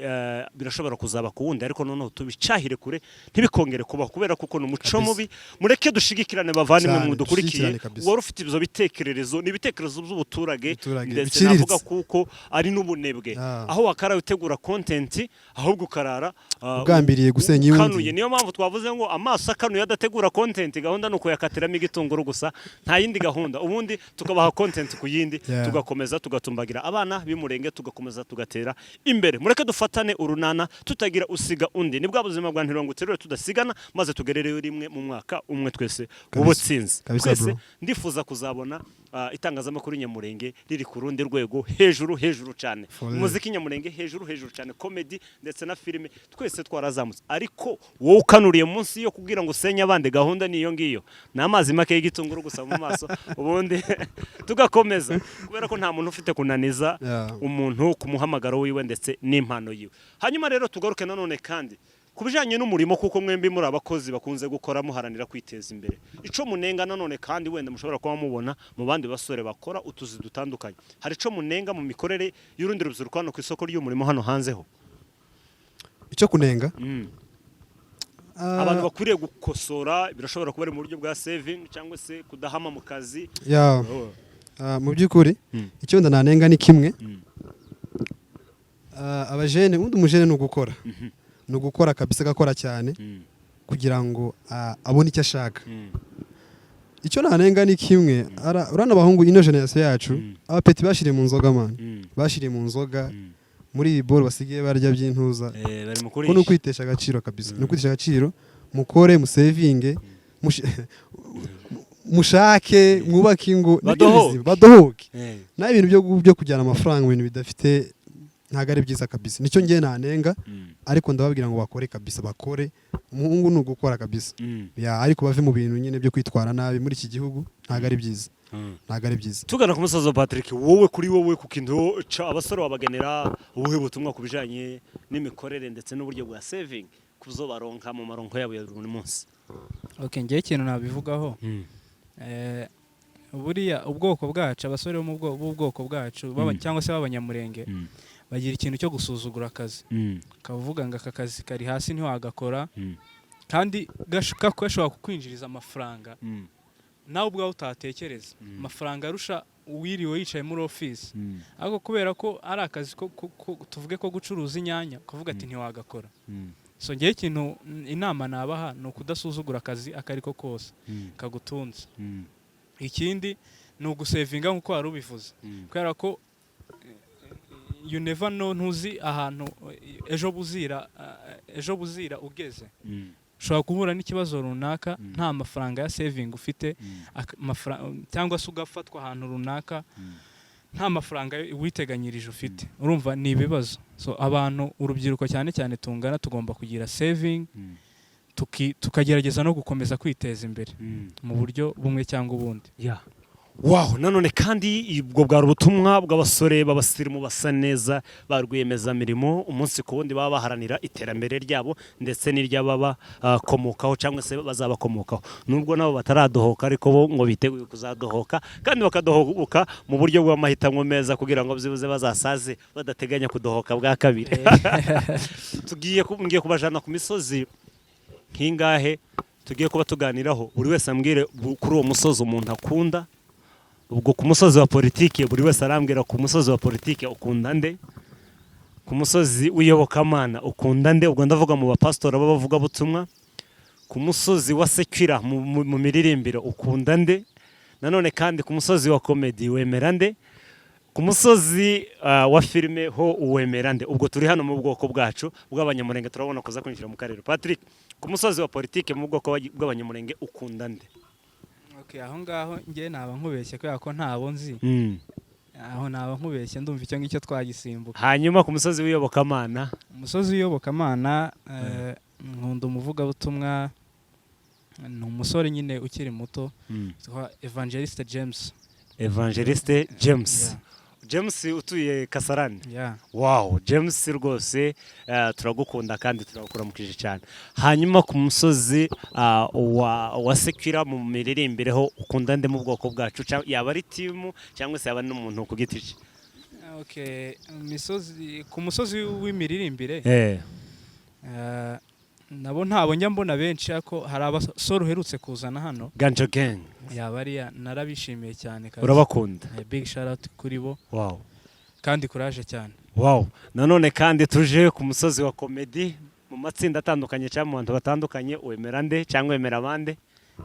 birashobora kuzaba kuwundi, ariko noneho tubicahire kure ntibikongere kubaho kubera kuko ni umuco mubi. Mureke dushigikirane bavandimwe mu dukurikiye, wari ufite ibyo bitekerezo n'ibitekerezo by'ubuturage ndetse navuga kuko ari n'ubunebwe, aho wakara utegura content ahubwo ukarara ugambiriye gusenya yundi. Niyo mpamvu twavuze ngo amaso akanuye adategura content, gahunda nuko yakatiramo igitunguru gusa, nta yindi gahunda. Ubundi tukabaha content ku yindi, tugakomeza tugatumbagira abana b'Imurenge, tugakomeza tugatera imbere. Mureke dufatane urunana tutagira usiga undi, nibwo buzima bwa ntironguterure tudasigana, maze tugerere rimwe mu mwaka umwe twese ubutsinzi. Twese ndifuza kuzabona itangazamakuru Nyamurenge riri ku rundi rwego, hejuru cyane, umuziki Nyamurenge hejuru cyane, comedy ndetse na filime twese twarazamutse. Ariko wowe ukanuriye munsi yo kubwira ngo usenya abandi, gahunda niyo ngiyo, n'amazi make y'igitunguru gusa mu maso, ubundi tugakomeza, kubera ko nta muntu ufite kunaniza umuntu ku muhamagaro wiwe ndetse n'impano yiwe. Hanyuma rero tugaruke nanone kandi kubijanye n'umurimo, kuko mwembi muri abakozi bakunze gukora muharanira kwiteza imbere. Ico munenga nanone kandi wenda mushobora kuba mubona mu bandi basore bakora utuzi dutandukanye, hari ico munenga mu mikorere y'urundi rubyiruko hano ku isoko ry'umurimo hano hanzeho? Icyo kunenga abantu bakwiriye gukosora, birashobora kuba ari mu buryo bwa saving cyangwa se kudahama mu kazi. Mu by'ukuri icyo ndananenga ni kimwe, abajene, undi umujene ni ugukora kabisa, agakora cyane kugira ngo abone icyo ashaka. Icyo nanenga ni kimwe, urana abahungu ino generation yacu, abapeti bashiriye mu nzoga bashiriye mu nzoga, muri iyi ball basigaye barya by'intuza, ko no kwitesha agaciro kabisa, no kwitesha agaciro. Mukore musevinge, mushake, mwubake ingo, badohoke. Na ibintu byo kujyana amafaranga mu bintu bidafite, ntago ari byiza kabisa. Nicyo ngiye nanenga, ariko ndababwira ngo bakore kabisa, bakore. Umuhungu ni ugukora kabisa, ariko bave mu bintu nyine byo kwitwara nabi muri iki gihugu, ntago ari byiza. Ntago ari byiza. Tugana ku musaza Patrick, wowe kuri wowe ku kintu abasore wabagenera ubuhe butumwa kubijanye n'imikorere ndetse n'uburyo bwa saving kuzo baronka mu maronko yabo ya buri munsi? Okay, ngiye ikintu nabivugaho. Buriya ubwoko bwacu, abasore bo mu bwoko bwacu cyangwa se b'Abanyamurenge, bagira ikintu cyo gusuzugura akazi. Kavuga ngo aka kazi kari hasi ntiwagakora, kandi gashobora kukwinjiriza amafaranga nawe ubwawe utatekereza, amafaranga arusha uwiriwe yicaye muri office. Ariko kubera ko ari akazi tuvuge ko gucuruza inyanya, ukavuga ati ntiwagakora. So ngiye ikintu inama nabaha ni ukudasuzugura akazi akariko kose kagutunze. Ikindi ni ugusevinga nk'uko wari ubivuze, kubera ko you never know, ntuzi ahantu ejo buzira ugeze. Ushobora guhura n'ikibazo runaka, nta mafaranga ya saving ufite, cyangwa se ugafatwa ahantu runaka nta mafaranga witeganyirije ufite. Urumva ni ibibazo. So abantu, urubyiruko cyane cyane tungana, tugomba kugira saving, tukagerageza no gukomeza kwiteza imbere mu buryo bumwe cyangwa ubundi. Wow, nanone kandi ubwo bwari ubutumwa bw'abasore b'abasirimu basa neza barwiyemeza mirimo, umunsi ku wundi baba baharanira iterambere ryabo ndetse n'iry'ababa komokaho cyangwa se bazabakomokaho. Nubwo nabo bataradohoka, ariko bo ngo biteguye kuzadohoka, kandi bakadohoka mu buryo bw'amahitamo meza kugira ngo byibuze bazasaze badateganya kudohoka bwa kabiri. Ngiye kubajana ku misozi nk'ingahe tugiye kuba tuganiraho buri wese ambwire kuri uwo musozi umuntu akunda. Ubwo ku musozi wa politike buri wese arambwira ku musozi wa politike ukunda nde, ku musozi w'iyobokamana ukunda nde, ubwo ndavuga mu bapasitori b'abavuga butumwa, ku musozi wa sekira mu miririmbire ukunda nde, nanone kandi ku musozi wa komedi wemera nde, ku musozi wa filime ho uwemera nde. Ubwo turi hano mu bwoko bwacu bw'abanyamurenge turabona kuza kwinjira mu karere. Patrick, ku musozi wa politike mu bwoko bw'abanyamurenge ukunda nde? Okay, aho ngaho ngiye naba nkubeshye kubera ko ntabo nzi. Aho naba nkubeshye ndumva icyo ngicyo twagisimbuka. Hanyuma ku musozi w'iyobokamana? Umusozi w'iyobokamana nkunda umuvugabutumwa, ni umusore nyine ukiri muto witwa Evangeliste James. Evangeliste James. James utuye Kasarani. Wow, James rwose turagukunda kandi turakuramukije cyane. Hanyuma ku musozi wa sekira mu miririmbireho ukunda nde mu bwoko bwacu, yaba ari timu cyangwa se yaba n'umuntu ku giti cye? Okay, ku musozi w'imiririmbire nabo ntabo njya mbona benshi, ariko hari abasore uherutse kuzana hano Ganjo Gang. Yaba ari narabishimiye cyane kandi urabakunda. Big shout out kuri bo. Wow. Kandi courage cyane. Wow. Nanone kandi tuje ku musozi wa comedy mu matsinda atandukanye cyangwa mu bantu batandukanye, wemera nde cyangwa wemera abande?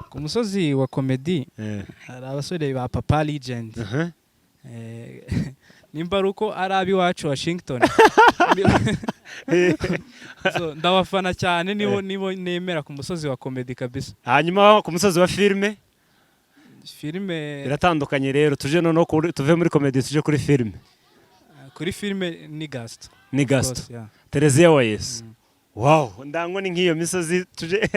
Ku musozi wa comedy hari abasore ba Papa Legend. Nimba ruko ari abiwacu Washington. So ndabafana cyane nibo nemera ku musozi wa comedy kabisa. Hanyuma ku musozi wa filme? Filme biratandukanye rero, tuje noneho tuve muri comedy tuje kuri filme. Kuri filme ni Gasto. Ni Gasto. Terezia wa Yesu. Wow, ndango ni nk'iyo misozi tuje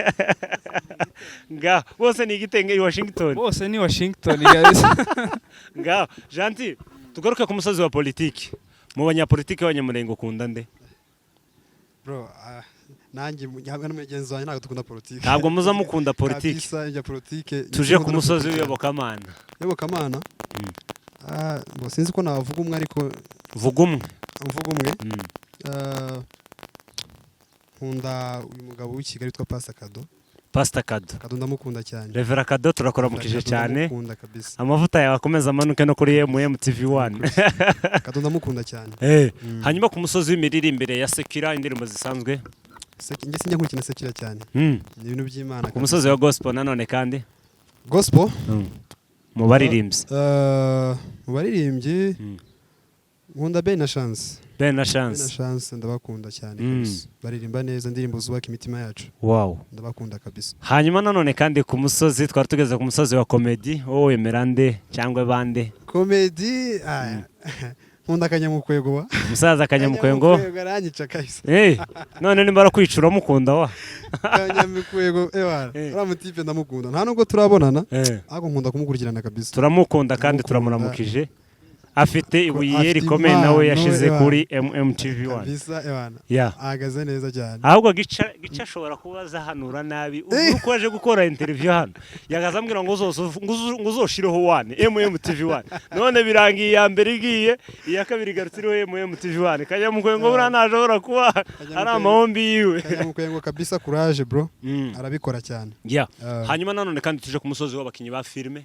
nga bose ni Gitenge i Washington. Bose ni Washington guys. Nga Gentil, tugaruke ku musozi wa politiki. Mu banyapolitiki b'abanyamurenge ukunda nde? Bro, nanjye hamwe n'umugenzi wanjye ntabwo dukunda politiki. Ntabwo muza mukunda politiki. Kabisa ya politiki. Tuje ku musozi w'iyobokamana. Iyobokamana? Bo sinzi ko navuga umwe ariko vuga umwe. Mvuga umwe. Nkunda uyu mugabo w'i Kigali witwa Pastor Kado. Pastor Kado. Kado ndamukunda cyane. Revera Kado turakuramukije cyane. Ndamukunda kabisa. Amavuta yawe akomeza amanuke no kuri MTV1. Kado ndamukunda cyane. Hanyuma ku musozi w'imiririmbire ya sekira indirimbo zisanzwe? Njye sinjya nkurikina sekira cyane. Ni ibintu by'Imana. Ku musozi wa gospel nanone kandi? Gospel? Mu baririmbyi. Mu baririmbyi nkunda Ben na Chance. Ben na Chance. Ben na Chance ndabakunda cyane kabisa. Baririmba neza indirimbo zubaka imitima yacu. Wow. Ndabakunda kabisa. Hanyuma nanone kandi ku musozi twari tugeze ku musozi wa comedy, wowe wemera nde cyangwa bande? Comedy nkunda Kanyamukwego wa. Musaza Kanyamukwego. Aranyica kabisa. None nimba arakwicura mukunda wa. Kanyamukwego uramutipe ndamukunda. Nta nubwo turabonana ariko nkunda kumukurikirana kabisa. Turamukunda kandi turamuramukije. Afite ibuye rikomeye nawe yashize kuri MTV1 kabisa ebana ahagaze neza cyane. Ahubwo gica ashobora kubaza hanura nabi uko waje gukora interview hano yagazambwira ngo uzoshireho one MTV1 none birangiye ya mbere igiye iya kabiri garutsiriho MTV1 Kanyamukwego bura nashobora kuba ari amahombi yiwe. Kanyamukwego kabisa courage bro arabikora cyane. Hanyuma nanone kandi tuje ku musozi w'abakinyi ba filme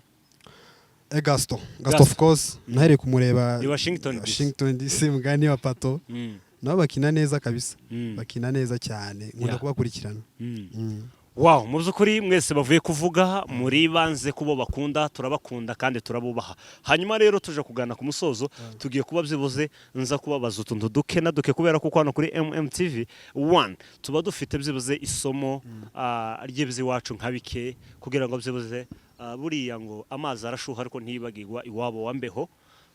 Gasto of course nahereye kumureba i Washington DC mugani wa Pato. Nabo bakina neza kabisa. Bakina neza cyane nkunda kubakurikirana. Wow, mu byukuri mwese bavuye kuvuga muri banze kubo bakunda, turabakunda kandi turabubaha. Hanyuma rero tuje kugana ku musozo tugiye kuba byibuze nza kubabaza utuntu duke na duke kubera ko hano kuri MTV1 tuba dufite byibuze isomo ry'ibzi wacu nkabike kugira ngo byibuze buriya ngo amazi arashuha ariko ntibagirwa iwabo wambeho.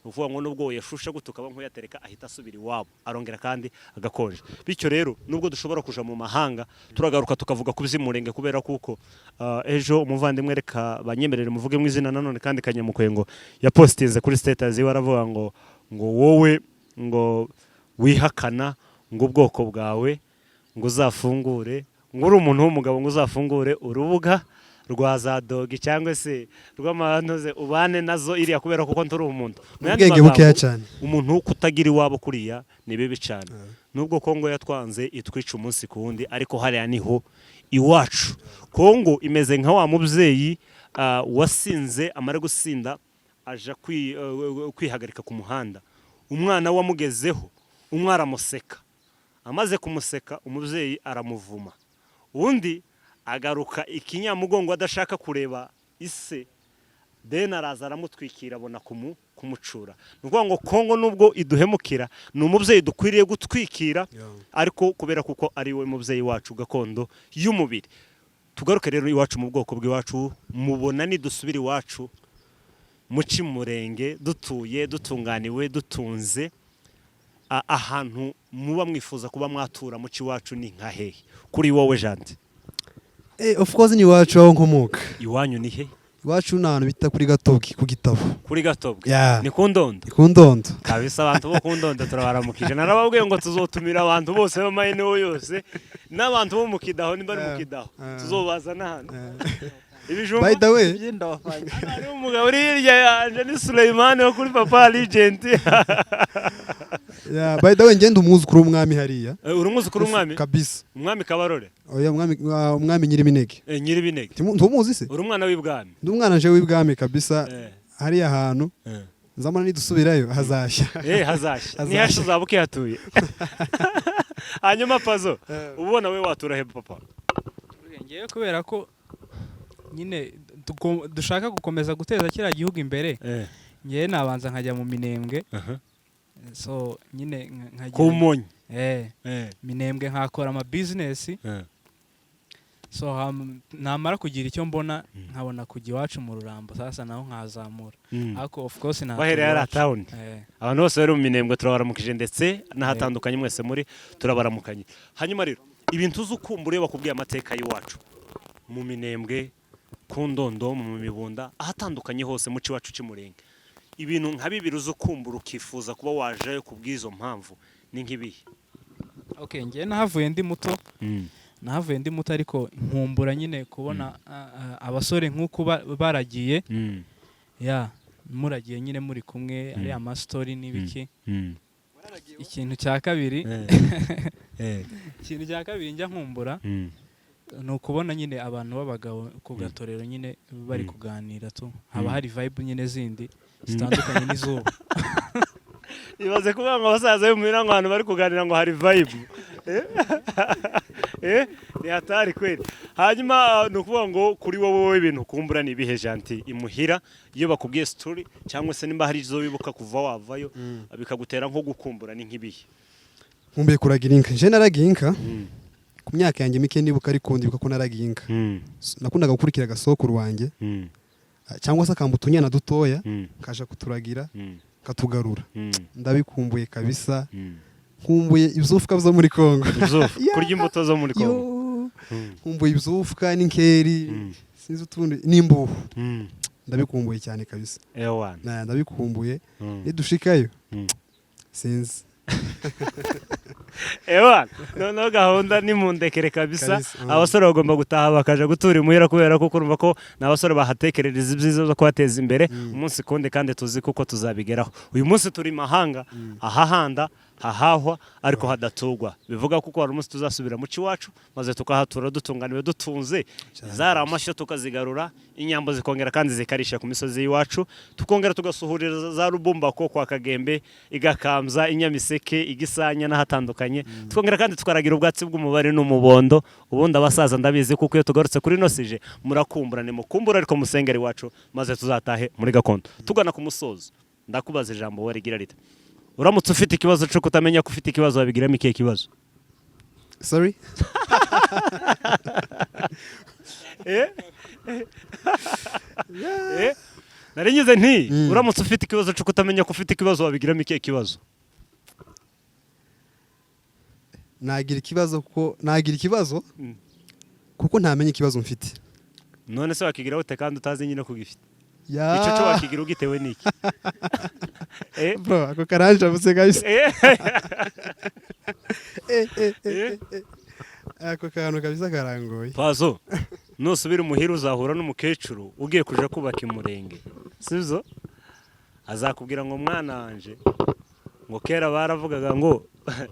Uvuga ngo nubwo yashusha gutukaba nko yatereka ahita asubira iwabo arongera kandi agakonje. Bityo rero nubwo dushobora kuja mu mahanga turagaruka tukavuga kubyimurenge kubera kuko ejo umuvandimwe reka banyemerere muvuge mu izina nanone kandi Kanyamukwego yapostinze kuri status yiwe aravuga ngo wowe ngo wihakana ngo ubwoko bwawe ngo uzafungure ngo uri umuntu w'umugabo ngo uzafungure urubuga rwa za dogi cyangwa se rw'amanoze ubane nazo iriya kubera kuko nturi umuntu. Ubwenge bukeya cyane. Umuntu kutagira iwabo kuriya ni bibi cyane. nubwo Kongo yatwanze itwica umunsi ku wundi ariko hariya niho iwacu. Kongo imeze nka wa mubyeyi wasinze amara gusinda aja kwihagarika ku muhanda, umwana wamugezeho umwana amuseka, amaze kumuseka umubyeyi aramuvuma, undi agaruka ikinyamugongo adashaka kureba ise, then araza aramutwikira abona kumucura. Nukuvuga ngo Kongo nubwo iduhemukira ni umubyeyi dukwiriye gutwikira, ariko kubera kuko ari we mubyeyi wacu gakondo y'umubiri. Tugaruke rero iwacu mu bwoko bw'iwacu, mubona ni dusubira iwacu muci murenge, dutuye dutunganiwe dutunze, ahantu muba mwifuza kuba mwatura muci wacu ni nka hehe kuri wowe Janti? Of course ni iwacu aho nkomoka. Iwanyu ni he? Iwacu ni ahantu bita kuri Gatobwe ku Gitabo. Kuri Gatobwe? Yeah. Ni ku Ndondo? Ku Ndondo. Kabisa abantu bo ku Ndondo turabaramukije. Narababwiye ngo tuzotumira abantu bose b'amayine yose n'abantu bo mu Kidaho, nimba ari mu Kidaho tuzobazana hano. Ibijumba. By the way, ari umugabo uri hirya yanje ni Suleiman wo kuri Papa Legend. Yeah, by the way ngende umwuzukuru w'umwami hariya. Uri umwuzukuru w'umwami? Kabisa. Umwami Kabarore? Oya umwami Nyiribinege. Nyiribinege. Ntumuzi se? Uri umwana w'ibwami? Ndi umwana nje w'ibwami kabisa. Hariya ahantu. Nzamana nidusubirayo hazashya. Hazashya. Ni hasho zabuke hatuye. Hanyuma Pazo, ubona we watura he papa? Ngiye kubera ko nyine dushaka gukomeza guteza kiriya gihugu imbere, ngiye nabanza nkajya mu Minembwe. So nyine nkajya Kumonyi. Minembwe nkakora ama business. So namara kugira icyo mbona nkabona kujya iwacu mu Rurambo, sasa naho nkazamura. Ariko of course na bahere yari town. Abantu bose bari mu Minembwe turabaramukije ndetse nahatandukanye mwese muri turabaramukanye. Hanyuma rero ibintu uzukumbure bakubwiye amateka y'iwacu mu Minembwe, ku Ndondo, mu Mibunda, ahatandukanye hose muci wacu cy'umurenge. Ibintu nka bibiri uzukumbura ukifuza kuba waje kubwizo mpamvu ni nkibihe? Okay, ngiye nahavuye ndi muto. Nahavuye ndi muto ariko nkumbura nyine kubona abasore nk'uko baragiye. Muragiye nyine muri kumwe ari ama story n'ibiki. Ikintu cya kabiri njya nkumbura ni ukubona nyine abantu b'abagabo ku gatorero nyine bari kuganira tu, haba hari vibe nyine zindi zitandukanye n'izuba. Ibaze kuvuga ngo abasaza b'umwira ngo abantu bari kuganira ngo hari vibe. Ni hatari kweli. Hanyuma ni ukuvuga ngo kuri wowe ibintu kumbura ni ibihe Janti imuhira iyo bakubwiye story cyangwa se nimba hari izo wibuka kuva wavayo bikagutera nko gukumbura ni nkibihe? Nkumbuye kuragira inka. Je naragiye inka ku myaka yanjye mike, ndibuka ariko ndibuka ko naragiye inka. Nakundaga gukurikira gasokuru wanjye cyangwa se akambutunyana dutoya kaje kuturagira katugarura. Ndabikumbuye kabisa. Nkumbuye ibyufuka byo muri Kongo. Kurya imbuto zo muri Kongo. Nkumbuye ibyufuka n'inkeri, sinzi utundi n'imbuho. Ndabikumbuye cyane kabisa. Ndabikumbuye. Nidushikayo sinzi. Noneho gahunda ni mundekere kabisa. Abasore bagomba gutaha bakaja gutura imuhira kubera ko urumva ko n'abasore bahatekerereza ibyiza byo kubateza imbere umunsi konde, kandi tuzi kuko tuzabigeraho. Uyu munsi turi mahanga, ahahanda hahahwa ariko hadatugwa, bivuga kuko hari umunsi tuzasubira mu ciwacu maze tukahatura dutunganiwe dutunze, zara amashyo tukazigarura, inyambo zikongera kandi zikarisha ku misozi y'iwacu, tukongera tugasuhurira za Rubumba ko kwa Kagembe, Igakamza, Inyamiseke, Igisanya n'ahatandukanye, tukongera kandi tukaragira ubwatsi bw'umubare n'umubondo. Ubundi abasaza ndabizi kuko iyo tugarutse kuri nosije murakumburane, mukumbura ariko musengeri wacu maze tuzatahe muri gakondo. Tugana ku musozo, ndakubaza ijambo we rigira rita: uramutse ufite ikibazo cyo kutamenya ko ufite ikibazo wabigiramo ikihe kibazo? Sorry. Naringize nti uramutse ufite ikibazo cyo kutamenya ko ufite ikibazo wabigiramo ikihe kibazo? Nagira ikibazo kuko ntamenye ikibazo mfite. None se wakigira ute kandi utazi nyine ko gifite? Icyo cyo wakigira ugitewe niki? Bro, ako karanje avuze guys. Ako kantu kabisa karangoye. Pazo, nusubira umuhira uzahura n'umukecuru ugiye kuja kubaka imurenge. Sibyo? Azakubwira ngo mwana wanje, ngo kera baravugaga ngo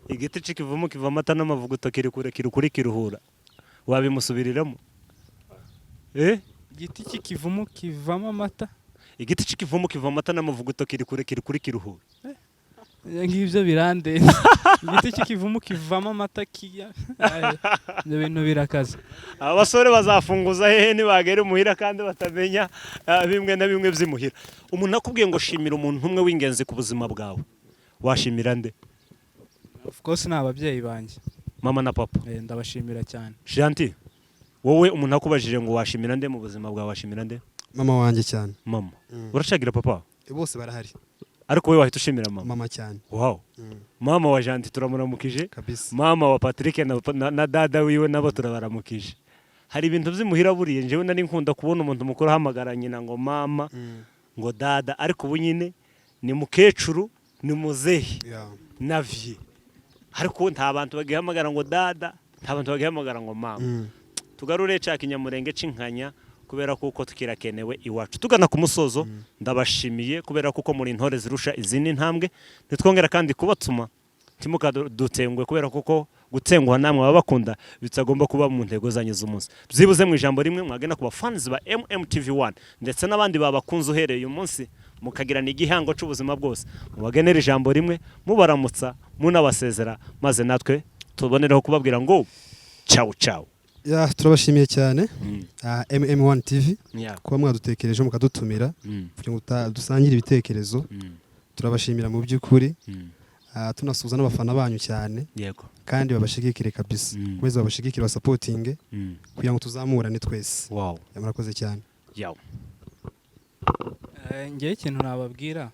igiti cy'ikivumu kiva amata n'amavuguto kiri kuri kiruhura wabimusubiriramo igiti cy'ikivumu kivamo amata igiti cy'ikivumu kiva amata n'amavuguto kiri kuri kiruhura ngibyo birandenze igiti cy'ikivumu kivamo amata ibyo bintu birakaze abasore bazafunguza hehe nibagera imuhira kandi batamenya bimwe na bimwe by'imuhira umuntu akubwiye ngo shimira umuntu umwe w'ingenzi ku buzima bwawe washimira nde? of course ni ababyeyi banjye mama na papa. Ndabashimira cyane. Shanti wowe umuntu akubajije ngo washimira nde mu buzima bwawe washimira nde? Mama wanjye cyane. Mama urashagira papa? Bose barahari ariko wowe wahita ushimira mama? Mama cyane. Wow. Mama wa Janti turamuramukije kabisa. Mama wa Patrick na dada wiwe nabo turabaramukije. Hari ibintu by'imuhira buriye njewe nari nkunda kubona umuntu mukuru ahamagara nyina ngo mama ngo dada ariko ubu nyine ni mukecuru ni muzehe navye ariko nta bantu bagihamagara ngo dada nta bantu bagihamagara ngo mama. Tugarure ca kinyamurenge cinkanya kubera kuko tukirakenewe iwacu tugana ku musozo. Ndabashimiye kubera kuko muri intore zirusha izindi ntambwe nitwongera kandi kubatuma timukadutengwe kubera kuko gutengwa namwe babakunda bitagomba kuba mu ntego zanyu z'umunsi. Byibuze mu ijambo rimwe mwagena ku bafans ba MMTV1 ndetse n'abandi babakunze uhereye uyu munsi mukagirana igihango cy'ubuzima bwose mubagenera ijambo rimwe mubaramutsa munabasezera maze natwe tubonereho kubabwira ngo ciao ciao. Turabashimiye cyane MM1 TV kuba mwadutekereje mukadutumira kugira ngo dusangire ibitekerezo. Turabashimira mu by'ukuri tunasuza n'abafana banyu cyane yego kandi babashigikire kabisa kwezi babashigikire basupporting kugira ngo tuzamurane twese. Wow, murakoze cyane. Yaw ngiye ikintu nababwira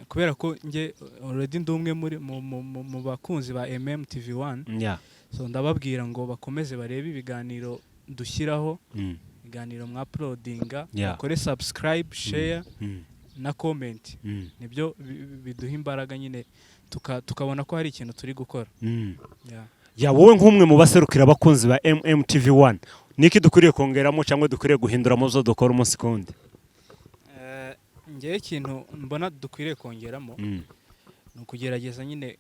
kubera ko nge already ndumwe muri mu bakunzi ba MMTV1 so ndababwira ngo bakomeze barebe ibiganiro dushyiraho ibiganiro mwa uploadinga bakore subscribe share na comment nibyo biduha imbaraga nyine tukabona ko hari ikintu turi gukora. Ya wowe nk'umwe mu baserukira abakunzi ba MMTV1 niki dukuriye kongeramo cyangwa dukuriye guhindura mu zo dukora umunsi kundi? Ngiye ikintu mbona dukwiriye kongeramo ni ukugerageza nyine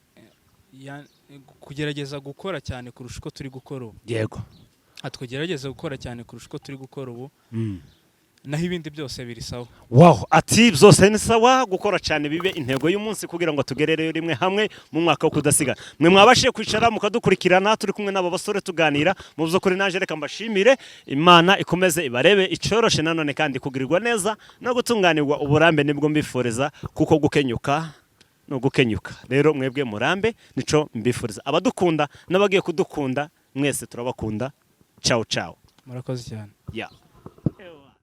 kugerageza gukora cyane kurusha uko turi gukora ubu. Yego atwogerageza gukora cyane kurusha uko turi gukora ubu naho ibindi byose biri sawa. Wow, ati byose ni sawa gukora cyane bibe intego y'umunsi kugira ngo tugerere rimwe hamwe mu mwaka wo kudasiga. Mwe mwabashiye kwicara mukadukurikirana turi kumwe n'abo basore tuganira mu byo kuri naje reka mbashimire Imana ikomeze ibarebe icoroshe nanone kandi kugirirwa neza no gutunganirwa uburambe nibwo mbifuriza kuko gukenyuka no gukenyuka. Rero mwebwe murambe nico mbifuriza abadukunda n'abagiye kudukunda mwese turabakunda. Ciao ciao. Murakoze cyane. Yeah.